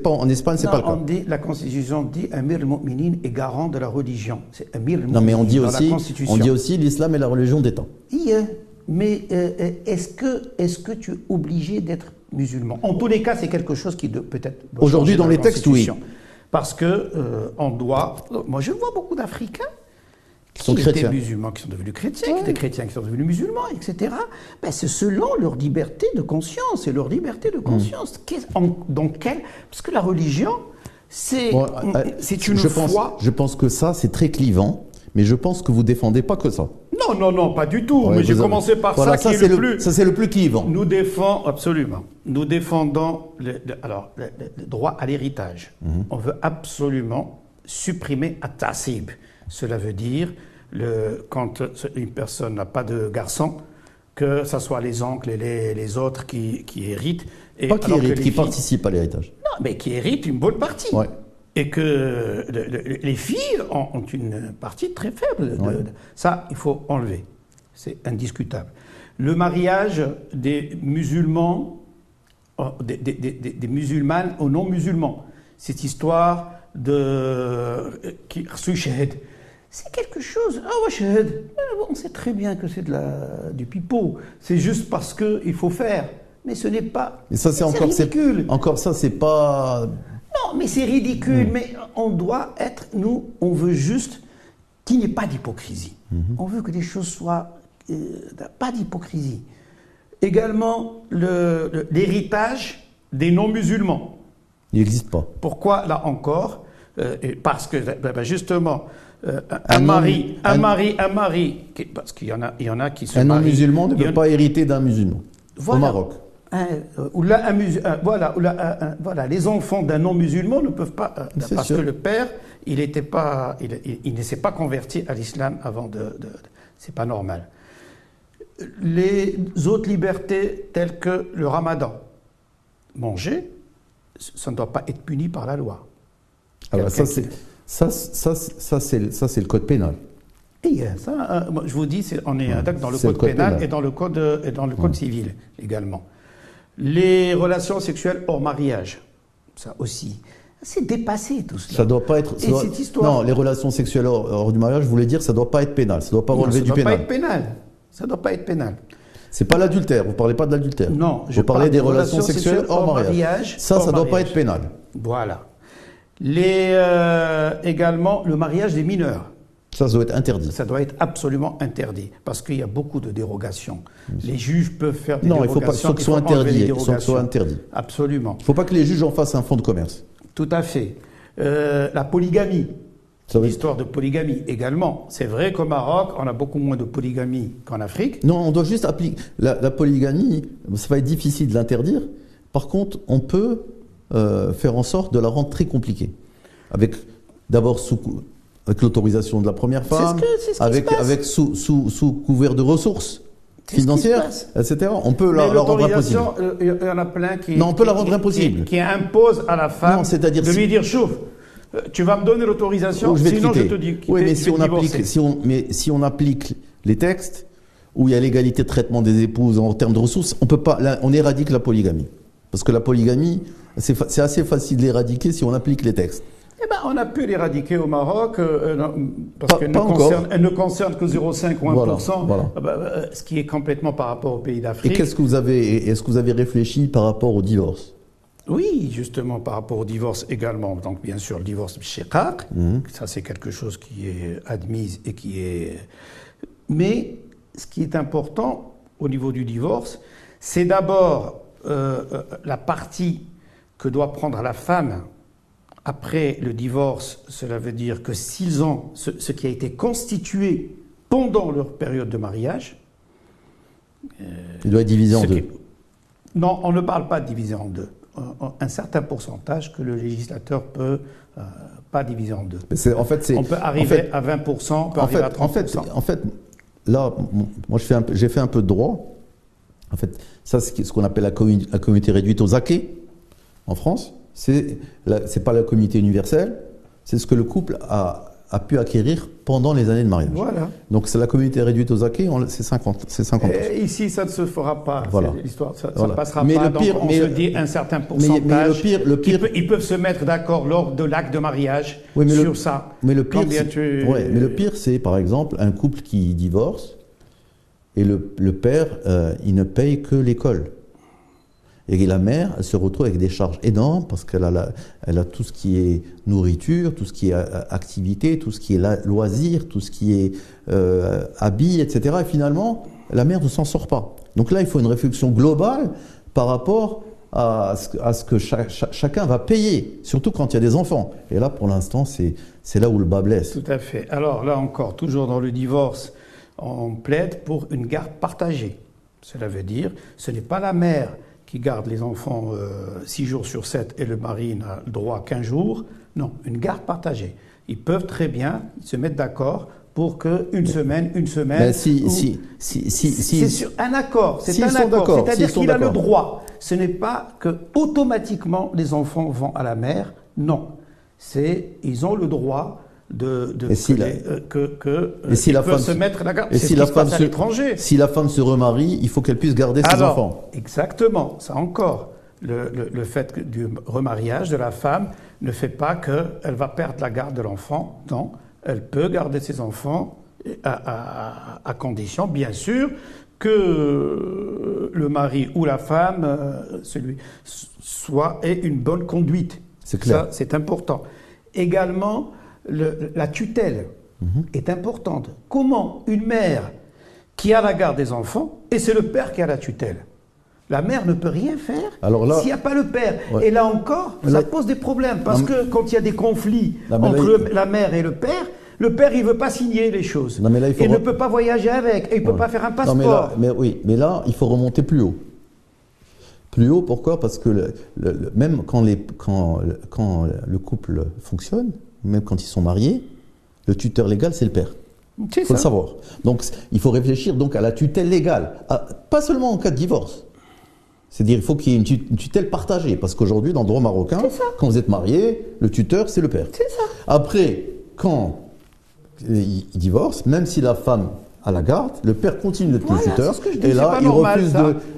Speaker 1: en Espagne, c'est pas le cas.
Speaker 2: La Constitution dit Amir al-Mu'minin est garant de la religion. C'est Amir al-Mu'minin.
Speaker 1: Non, mais on dit aussi l'islam est la religion d'État.
Speaker 2: Mais est-ce que tu es obligé d'être musulman? En tous les cas, c'est quelque chose qui peut-être.
Speaker 1: Aujourd'hui, dans les textes, oui.
Speaker 2: Parce que on doit. Moi, je vois beaucoup d'Africains
Speaker 1: qui étaient
Speaker 2: musulmans, qui sont devenus chrétiens, qui étaient chrétiens, qui sont devenus musulmans, etc. Ben, c'est selon leur liberté de conscience et leur liberté de conscience. Parce que la religion, c'est une foi.
Speaker 1: Je pense que ça, c'est très clivant, mais je pense que vous défendez pas que ça.
Speaker 2: Non, pas du tout. Mais j'ai commencé par ça qui est le plus.
Speaker 1: Ça, c'est le plus clivant.
Speaker 2: Nous défendons absolument. Nous défendons le droit à l'héritage. On veut absolument supprimer at-ta'sib. Cela veut dire quand une personne n'a pas de garçon, que ce soit les oncles et les autres qui héritent.
Speaker 1: Pas qui héritent, qui participent à l'héritage.
Speaker 2: Non, mais qui héritent une bonne partie.
Speaker 1: Ouais.
Speaker 2: Et que les filles ont une partie très faible. Ça, il faut enlever. C'est indiscutable. Le mariage des musulmans, des musulmanes aux non-musulmans, cette histoire qui c'est quelque chose. Ah ouais, shahid. On sait très bien que c'est du pipeau. C'est juste parce qu'il faut faire. Mais ce n'est pas.
Speaker 1: Et ça, c'est ridicule. Encore ça, c'est pas.
Speaker 2: Non, mais c'est ridicule. Mais on doit être. Nous, on veut juste qu'il n'y ait pas d'hypocrisie. On veut que les choses soient. Pas d'hypocrisie. Également, l'héritage des non-musulmans.
Speaker 1: Il n'existe pas.
Speaker 2: Pourquoi, là encore? Parce que, justement. Un mari, parce qu'il y en a qui se marient.
Speaker 1: Un non-musulman ne peut pas hériter d'un musulman au Maroc.
Speaker 2: Voilà, les enfants d'un non-musulman ne peuvent pas, parce que le père, il ne s'est pas converti à l'islam avant c'est pas normal. Les autres libertés telles que le ramadan, manger, ça ne doit pas être puni par la loi.
Speaker 1: Alors ça, c'est le code pénal.
Speaker 2: Et ça, moi, je vous dis, on est dans le
Speaker 1: C'est
Speaker 2: code pénal et dans le code civil également. Les relations sexuelles hors mariage, ça aussi, c'est dépassé tout cela.
Speaker 1: Ça doit pas être.
Speaker 2: Et cette histoire.
Speaker 1: Non, les relations sexuelles hors du mariage, je voulais dire, ça doit pas être pénal. Ça doit pas relever du pénal.
Speaker 2: Ça doit pas être pénal. Ça doit pas être pénal.
Speaker 1: C'est pas l'adultère. Vous parlez pas de l'adultère.
Speaker 2: Non,
Speaker 1: vous parlez des relations sexuelles hors mariage. Ça doit pas être pénal.
Speaker 2: Voilà. Également, le mariage des mineurs.
Speaker 1: Ça doit être interdit.
Speaker 2: Ça doit être absolument interdit, parce qu'il y a beaucoup de dérogations. Les juges peuvent faire des dérogations.
Speaker 1: Non, il faut que ce soit interdit. Il faut que ce soit interdit.
Speaker 2: Absolument.
Speaker 1: Il ne faut pas que les juges en fassent un fonds de commerce.
Speaker 2: Tout à fait. La polygamie. L'histoire de polygamie également. C'est vrai qu'au Maroc, on a beaucoup moins de polygamie qu'en Afrique.
Speaker 1: Non, on doit juste appliquer. La polygamie, ça va être difficile de l'interdire. Par contre, on peut faire en sorte de la rendre très compliquée. D'abord avec l'autorisation de la première femme, avec sous couvert de ressources financières, etc. On peut la rendre impossible.
Speaker 2: Il y en a plein qui...
Speaker 1: Non, on peut la rendre impossible.
Speaker 2: Qui impose à la femme de lui dire, chouf, tu vas me donner l'autorisation, sinon je te dis quitter,
Speaker 1: oui, mais si on applique les textes, où il y a l'égalité de traitement des épouses en termes de ressources, on peut pas, là, on éradique la polygamie. Parce que la polygamie, c'est assez facile d'éradiquer si on applique les textes.
Speaker 2: Eh ben, on a pu l'éradiquer au Maroc, parce qu'elle ne concerne que 0,5 ou 1%, voilà. Ce qui est complètement par rapport aux pays d'Afrique.
Speaker 1: Et est-ce que vous avez réfléchi par rapport au divorce?
Speaker 2: Oui, justement, par rapport au divorce également. Donc, bien sûr, le divorce shiqaq, ça c'est quelque chose qui est admis et qui est... Mais ce qui est important au niveau du divorce, c'est d'abord la partie que doit prendre la femme. Après le divorce, cela veut dire que s'ils ont ce qui a été constitué pendant leur période de mariage...
Speaker 1: il doit être divisé en deux.
Speaker 2: Non, on ne parle pas de diviser en deux. Un certain pourcentage que le législateur peut pas diviser en deux. On peut arriver à 20%, on peut arriver à 30%.
Speaker 1: En fait, là, moi j'ai fait un peu de droit. En fait, ça c'est ce qu'on appelle la communauté réduite aux acquis en France. C'est pas la communauté universelle, c'est ce que le couple a pu acquérir pendant les années de mariage.
Speaker 2: Voilà.
Speaker 1: Donc c'est la communauté réduite aux acquis, c'est 50%.
Speaker 2: Et ici, ça ne se fera pas.
Speaker 1: Voilà.
Speaker 2: L'histoire, ça ne passera pas. Donc on se dit un certain pourcentage.
Speaker 1: Mais le pire,
Speaker 2: ils peuvent se mettre d'accord lors de l'acte de mariage sur ça.
Speaker 1: Mais le pire, c'est par exemple un couple qui divorce et le père, il ne paye que l'école. Et la mère, elle se retrouve avec des charges énormes parce qu'elle a tout ce qui est nourriture, tout ce qui est activité, tout ce qui est loisir, tout ce qui est habits, etc. Et finalement, la mère ne s'en sort pas. Donc là, il faut une réflexion globale par rapport à ce que chacun va payer, surtout quand il y a des enfants. Et là, pour l'instant, c'est là où le bas blesse.
Speaker 2: Tout à fait. Alors là encore, toujours dans le divorce, on plaide pour une garde partagée. Cela veut dire, ce n'est pas la mère qui garde les enfants 6 jours sur 7 et le mari n'a le droit qu'un jour. Non, une garde partagée. Ils peuvent très bien se mettre d'accord pour qu'une semaine.
Speaker 1: Mais
Speaker 2: c'est sur un accord. C'est un accord. C'est-à-dire qu'il a le droit. Ce n'est pas que automatiquement les enfants vont à la mère. Non. Ils ont le droit se mettre la garde.
Speaker 1: Et si la femme à l'étranger. Si la femme se remarie, il faut qu'elle puisse garder ses enfants.
Speaker 2: Exactement, ça encore. Le fait du remariage de la femme ne fait pas qu'elle va perdre la garde de l'enfant. Non, elle peut garder ses enfants à condition, bien sûr, que le mari ou la femme ait une bonne conduite.
Speaker 1: C'est clair.
Speaker 2: Ça, c'est important. Également, la tutelle est importante. Comment une mère qui a la garde des enfants, et c'est le père qui a la tutelle, la mère ne peut rien faire s'il n'y a pas le père. Ouais. Et là encore, ça pose des problèmes, parce que quand il y a des conflits entre la mère et le père, il ne veut pas signer les choses.
Speaker 1: Non, mais là,
Speaker 2: il ne peut pas voyager avec, et il ne peut pas faire un passeport.
Speaker 1: Non, mais là, il faut remonter plus haut. Plus haut, pourquoi? Parce que même quand le couple fonctionne, même quand ils sont mariés, le tuteur légal, c'est le père. Il faut le savoir. Donc, il faut réfléchir donc à la tutelle légale. Pas seulement en cas de divorce. C'est-à-dire il faut qu'il y ait une tutelle partagée. Parce qu'aujourd'hui, dans le droit marocain, quand vous êtes marié, le tuteur, c'est le père.
Speaker 2: C'est ça.
Speaker 1: Après, quand il divorce, même si la femme a la garde, le père continue d'être le tuteur.
Speaker 2: C'est ce que je dis,
Speaker 1: et là,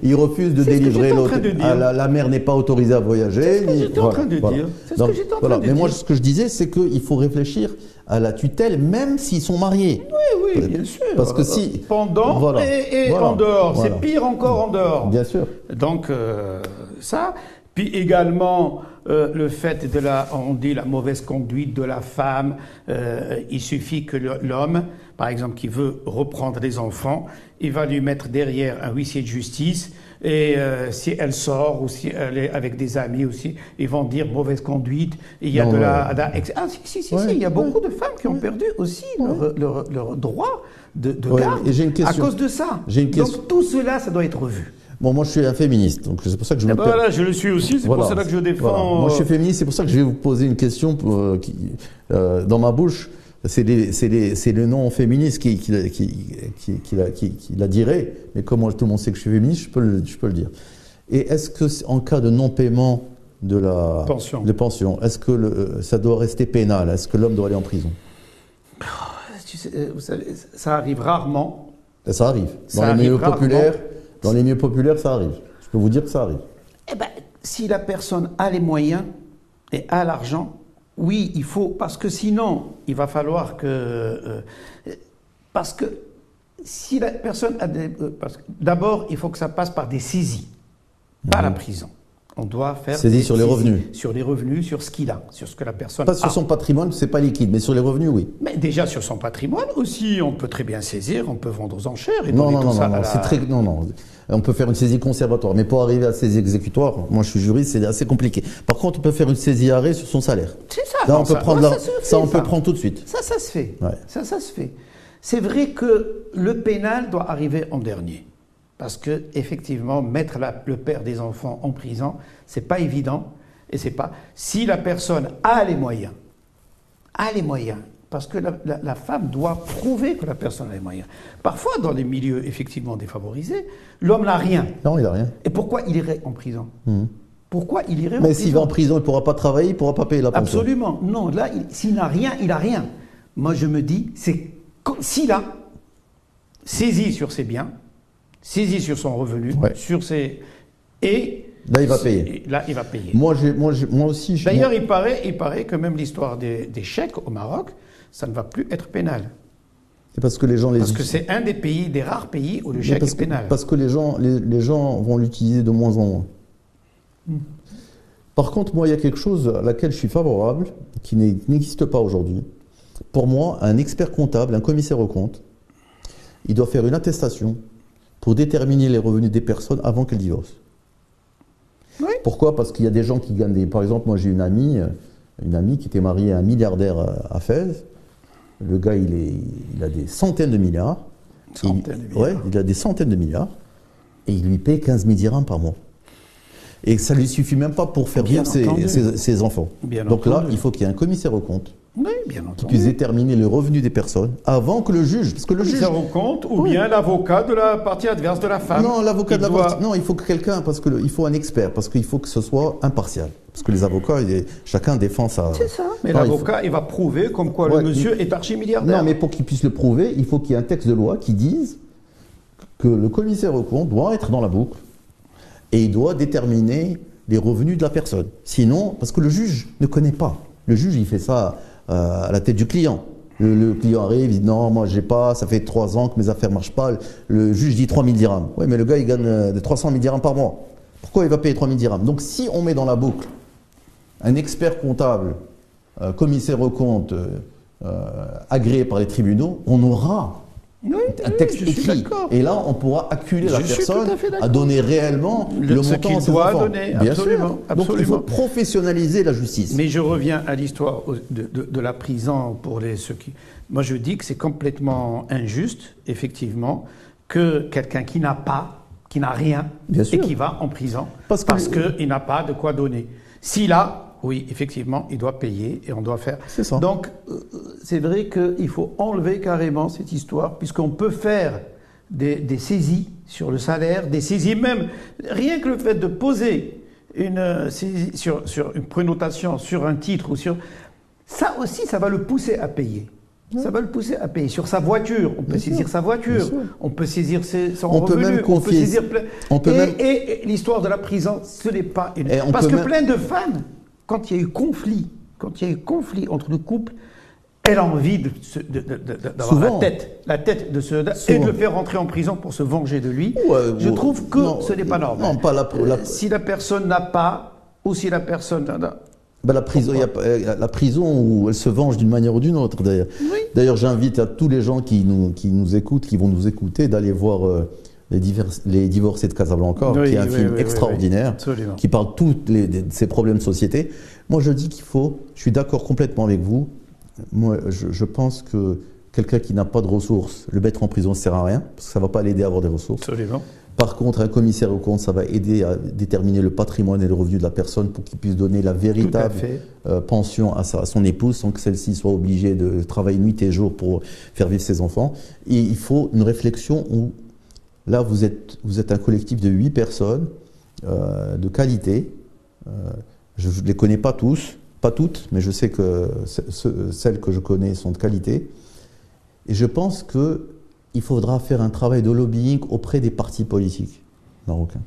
Speaker 1: il refuse de délivrer l'autre. La mère n'est pas autorisée à voyager.
Speaker 2: C'est ce que j'étais en train de dire. C'est ce que j'étais en train de dire.
Speaker 1: Mais moi, ce que je disais, c'est qu'il faut réfléchir à la tutelle, même s'ils sont mariés.
Speaker 2: Oui, bien sûr.
Speaker 1: Parce que si...
Speaker 2: Pendant et en dehors. C'est pire encore en dehors.
Speaker 1: Bien sûr.
Speaker 2: Donc, ça... Puis également, le fait de on dit la mauvaise conduite de la femme, il suffit que l'homme, par exemple, qui veut reprendre les enfants, il va lui mettre derrière un huissier de justice, et si elle sort, ou si elle est avec des amis aussi, ils vont dire mauvaise conduite, il y a il y a beaucoup de femmes qui ont perdu aussi leur droit de garde à cause de ça. Donc tout cela, ça doit être revu.
Speaker 1: Bon, moi je suis un féministe, donc c'est pour ça que je me
Speaker 2: voilà, je le suis aussi, c'est pour cela que je défends...
Speaker 1: Voilà. Moi je suis féministe, c'est pour ça que je vais vous poser une question dans ma bouche, c'est le nom féministe qui la dirait, mais comme moi tout le monde sait que je suis féministe, je peux le dire. Et est-ce que en cas de non-paiement de la pension, est-ce que ça doit rester pénal? Est-ce que l'homme doit aller en prison?
Speaker 2: Vous savez, ça arrive rarement.
Speaker 1: Ça arrive. Dans les milieux populaires, ça arrive. Je peux vous dire que ça arrive.
Speaker 2: Eh bien, si la personne a les moyens et a l'argent, oui, il faut, parce que sinon, il va falloir que... parce que si la personne a d'abord, il faut que ça passe par des saisies, pas la prison. On doit faire
Speaker 1: saisie sur les revenus.
Speaker 2: Sur les revenus, sur ce qu'il a, sur ce que la personne
Speaker 1: a. Pas sur son patrimoine, c'est pas liquide, mais sur les revenus, oui.
Speaker 2: Mais déjà sur son patrimoine aussi, on peut très bien saisir, on peut vendre aux enchères et
Speaker 1: non, on peut faire une saisie conservatoire, mais pour arriver à saisie exécutoire, moi je suis juriste, c'est assez compliqué. Par contre, on peut faire une saisie arrêt sur son salaire.
Speaker 2: C'est ça.
Speaker 1: Là, on peut prendre on peut prendre tout de suite.
Speaker 2: Ça se fait.
Speaker 1: Ouais.
Speaker 2: Ça se fait. C'est vrai que le pénal doit arriver en dernier. Parce que, effectivement, mettre le père des enfants en prison, c'est pas évident. Et c'est pas. Si la personne a les moyens, parce que la femme doit prouver que la personne a les moyens. Parfois, dans les milieux effectivement défavorisés, l'homme n'a rien.
Speaker 1: Non, il n'a rien.
Speaker 2: Et pourquoi il irait en prison? Pourquoi il irait en
Speaker 1: prison?
Speaker 2: Mais
Speaker 1: s'il va en prison, il ne pourra pas travailler, il ne pourra pas payer la pension.
Speaker 2: Absolument. Non, là, s'il n'a rien, il n'a rien. Moi, je me dis, c'est s'il a saisi sur ses biens, saisi sur son revenu, sur ses... Et...
Speaker 1: Là, il va payer.
Speaker 2: Là, il va payer.
Speaker 1: Moi aussi...
Speaker 2: D'ailleurs, il paraît que même l'histoire des chèques au Maroc, ça ne va plus être pénal.
Speaker 1: C'est parce que les gens...
Speaker 2: Parce que c'est un des rares pays où le chèque est pénal.
Speaker 1: Parce que les gens vont l'utiliser de moins en moins. Par contre, moi, il y a quelque chose à laquelle je suis favorable, qui n'existe pas aujourd'hui. Pour moi, un expert comptable, un commissaire aux comptes, il doit faire une attestation pour déterminer les revenus des personnes avant qu'elles divorcent. Oui. Pourquoi? Parce qu'il y a des gens qui gagnent des... Par exemple, moi j'ai une amie qui était mariée à un milliardaire à Fès. Le gars, il a des centaines de milliards. Il a des centaines de milliards. Et il lui paye 15 000 dirhams par mois. Et ça ne lui suffit même pas pour faire vivre ses enfants. Donc là, il faut qu'il y ait un commissaire aux comptes qui puisse déterminer le revenu des personnes avant que le juge... Parce que le juge...
Speaker 2: aux comptes ou bien l'avocat de la partie adverse de la femme.
Speaker 1: Non, l'avocat de la partie... Non, il faut que quelqu'un... il faut un expert, parce qu'il faut que ce soit impartial. Parce que les avocats, chacun défend sa...
Speaker 2: C'est ça. Mais l'avocat, il va prouver comme quoi le monsieur est archi-milliardaire.
Speaker 1: Non, mais pour qu'il puisse le prouver, il faut qu'il y ait un texte de loi qui dise que le commissaire aux comptes doit être dans la boucle et il doit déterminer les revenus de la personne. Sinon, parce que le juge ne connaît pas. Le juge, il fait ça à la tête du client. Le client arrive, il dit non, moi j'ai pas, ça fait 3 ans que mes affaires marchent pas. Le juge dit 3 000 dirhams. Oui, mais le gars il gagne 300 000 dirhams par mois. Pourquoi il va payer 3 000 dirhams? Donc si on met dans la boucle un expert comptable, commissaire aux comptes, agréé par les tribunaux, on aura un texte écrit. Et là, on pourra acculer la personne à donner réellement le montant à ses enfants. Bien sûr. Donc il faut professionnaliser la justice.
Speaker 2: Mais je reviens à l'histoire de la prison pour ceux qui... Moi, je dis que c'est complètement injuste, effectivement, que quelqu'un qui n'a rien, et qui va en prison parce qu'il n'a pas de quoi donner. S'il a... Oui, effectivement, il doit payer et on doit faire...
Speaker 1: C'est ça.
Speaker 2: Donc, c'est vrai qu'il faut enlever carrément cette histoire, puisqu'on peut faire des saisies sur le salaire, des saisies même, rien que le fait de poser une saisie sur une prénotation, sur un titre, ou sur... Ça aussi, ça va le pousser à payer. Ça va le pousser à payer. Sur sa voiture, on peut saisir sa voiture, on peut saisir son revenu, on peut saisir... Et l'histoire de la prison, ce n'est pas... Parce que plein de femmes, quand il y a eu conflit entre le couple, elle a envie d'avoir la tête de ce et de le faire rentrer en prison pour se venger de lui. Je trouve que ce n'est pas normal.
Speaker 1: Non,
Speaker 2: si la personne n'a pas, ou si la personne...
Speaker 1: la prison où elle se venge d'une manière ou d'une autre, d'ailleurs. Oui. D'ailleurs, j'invite à tous les gens qui nous écoutent, qui vont nous écouter, d'aller voir Les Divorcés de Casablanca, qui est un film extraordinaire, qui parle de tous ces problèmes de société. Moi, je dis je suis d'accord complètement avec vous. Moi, je pense que quelqu'un qui n'a pas de ressources, le mettre en prison ne sert à rien, parce que ça ne va pas l'aider à avoir des ressources.
Speaker 2: Absolument.
Speaker 1: Par contre, un commissaire aux comptes, ça va aider à déterminer le patrimoine et le revenu de la personne pour qu'il puisse donner la véritable pension à son épouse sans que celle-ci soit obligée de travailler nuit et jour pour faire vivre ses enfants. Et il faut une réflexion où, là, vous êtes un collectif de 8 personnes de qualité. Je ne les connais pas tous, pas toutes, mais je sais que celles que je connais sont de qualité. Et je pense qu'il faudra faire un travail de lobbying auprès des partis politiques marocains.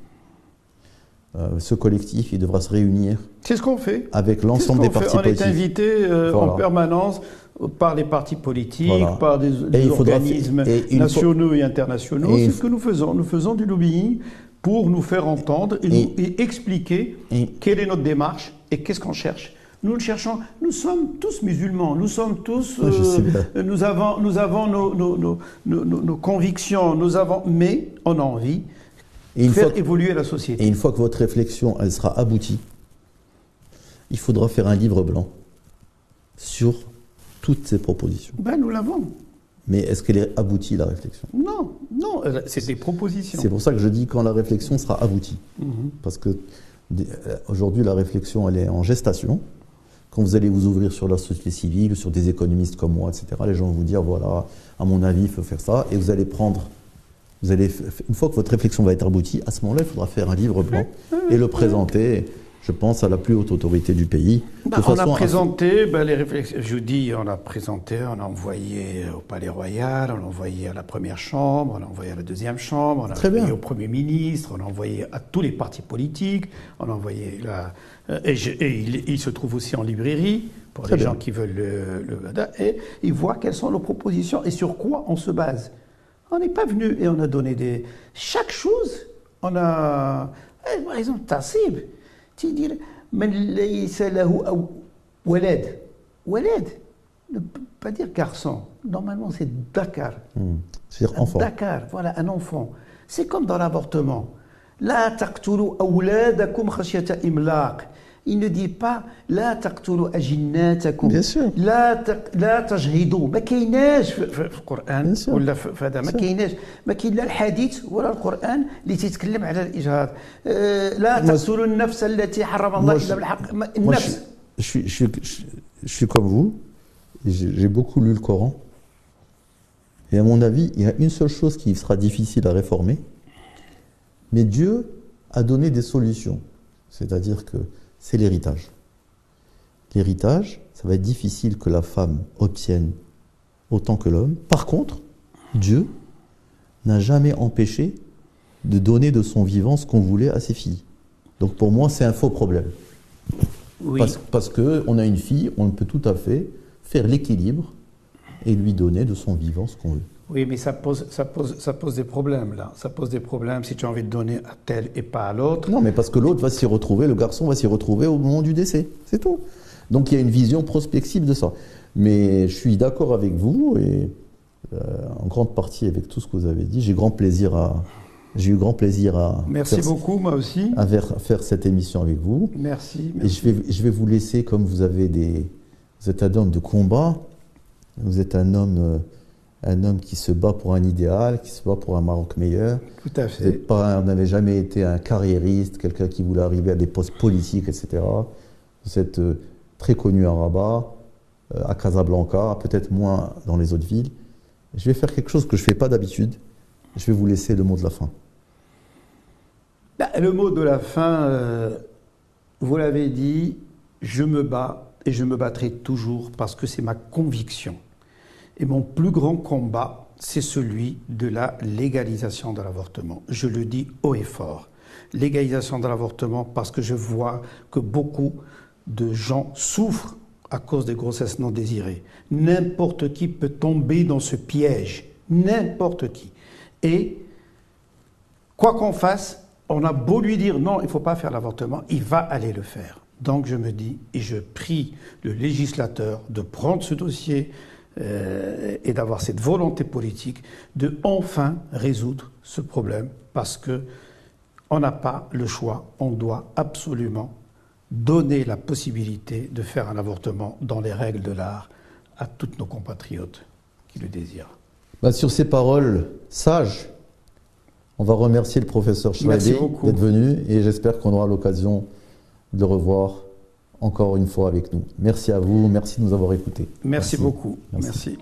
Speaker 1: Ce collectif, il devra se réunir.
Speaker 2: C'est ce qu'on fait.
Speaker 1: Avec l'ensemble des partis politiques.
Speaker 2: On est invité en permanence par les partis politiques, par des organismes nationaux et internationaux. C'est ce que nous faisons. Nous faisons du lobbying pour nous faire entendre et expliquer quelle est notre démarche et qu'est-ce qu'on cherche. Nous cherchons, nous sommes tous musulmans, nous sommes tous, nous avons nos convictions, mais on a envie de faire évoluer la société.
Speaker 1: Et une fois que votre réflexion elle sera aboutie, il faudra faire un livre blanc sur toutes ces propositions.
Speaker 2: Nous l'avons.
Speaker 1: Mais est-ce qu'elle est aboutie, la réflexion?
Speaker 2: Non, c'est des propositions.
Speaker 1: C'est pour ça que je dis quand la réflexion sera aboutie. Parce que aujourd'hui, la réflexion, elle est en gestation. Quand vous allez vous ouvrir sur la société civile, sur des économistes comme moi, etc., les gens vont vous dire, voilà, à mon avis, il faut faire ça. Et une fois que votre réflexion va être aboutie, à ce moment-là, il faudra faire un livre blanc et le présenter, je pense, à la plus haute autorité du pays.
Speaker 2: On a présenté les réflexions. Je vous dis, on a présenté, on a envoyé au Palais Royal, on a envoyé à la première chambre, on a envoyé à la deuxième chambre, on a envoyé au Premier ministre, on a envoyé à tous les partis politiques, on a envoyé il se trouve aussi en librairie pour les gens qui veulent et ils voient quelles sont nos propositions et sur quoi on se base. On n'est pas venu et on a donné chaque chose. On a, par exemple, Tassib. Tu dis, mais Waled ne peut pas dire garçon. Normalement, c'est Dakar.
Speaker 1: C'est-à-dire enfant.
Speaker 2: Dakar, voilà, un enfant. C'est comme dans l'avortement. La taqtulu awladakum khashyata imlaq. Il ne dit pas la taqtulu ajinnatakum.
Speaker 1: Bien sûr.
Speaker 2: La tajhidu. ما كايناش في القرآن ولا في هذا ما كايناش ما كاين لا الحديث ولا القرآن اللي تيتكلم على الإجهاض. لا تقتلوا النفس التي حرم الله إلا بالحق. النفس.
Speaker 1: Je suis comme vous. J'ai beaucoup lu le Coran. Et à mon avis, il y a une seule chose qui sera difficile à réformer. Mais Dieu a donné des solutions. C'est-à-dire que c'est l'héritage. L'héritage, ça va être difficile que la femme obtienne autant que l'homme. Par contre, Dieu n'a jamais empêché de donner de son vivant ce qu'on voulait à ses filles. Donc pour moi, c'est un faux problème. Oui. Parce qu'on a une fille, on peut tout à fait faire l'équilibre et lui donner de son vivant ce qu'on veut.
Speaker 2: Oui, mais ça pose des problèmes, là. Ça pose des problèmes si tu as envie de donner à tel et pas à l'autre.
Speaker 1: Non, mais parce que l'autre va s'y retrouver, le garçon va s'y retrouver au moment du décès. C'est tout. Donc il y a une vision prospective de ça. Mais je suis d'accord avec vous et en grande partie avec tout ce que vous avez dit. J'ai eu grand plaisir à
Speaker 2: Merci beaucoup, moi aussi.
Speaker 1: À faire cette émission avec vous.
Speaker 2: Merci.
Speaker 1: Et je vais vous laisser, comme vous êtes un homme de combat, vous êtes un homme qui se bat pour un idéal, qui se bat pour un Maroc meilleur.
Speaker 2: Tout à fait.
Speaker 1: Vous n'avez jamais été un carriériste, quelqu'un qui voulait arriver à des postes politiques, etc. Vous êtes très connu à Rabat, à Casablanca, peut-être moins dans les autres villes. Je vais faire quelque chose que je ne fais pas d'habitude. Je vais vous laisser le mot de la fin.
Speaker 2: Le mot de la fin, vous l'avez dit, je me bats et je me battrai toujours parce que c'est ma conviction. Et mon plus grand combat, c'est celui de la légalisation de l'avortement. Je le dis haut et fort. Légalisation de l'avortement parce que je vois que beaucoup de gens souffrent à cause des grossesses non désirées. N'importe qui peut tomber dans ce piège. N'importe qui. Et quoi qu'on fasse, on a beau lui dire non, il ne faut pas faire l'avortement, il va aller le faire. Donc je me dis, et je prie le législateur de prendre ce dossier et d'avoir cette volonté politique de enfin résoudre ce problème parce que on n'a pas le choix, on doit absolument donner la possibilité de faire un avortement dans les règles de l'art à toutes nos compatriotes qui le désirent.
Speaker 1: Sur ces paroles sages, on va remercier le professeur Schwabé d'être venu et j'espère qu'on aura l'occasion de le revoir encore une fois avec nous. Merci à vous, merci de nous avoir écoutés.
Speaker 2: Merci beaucoup. Merci.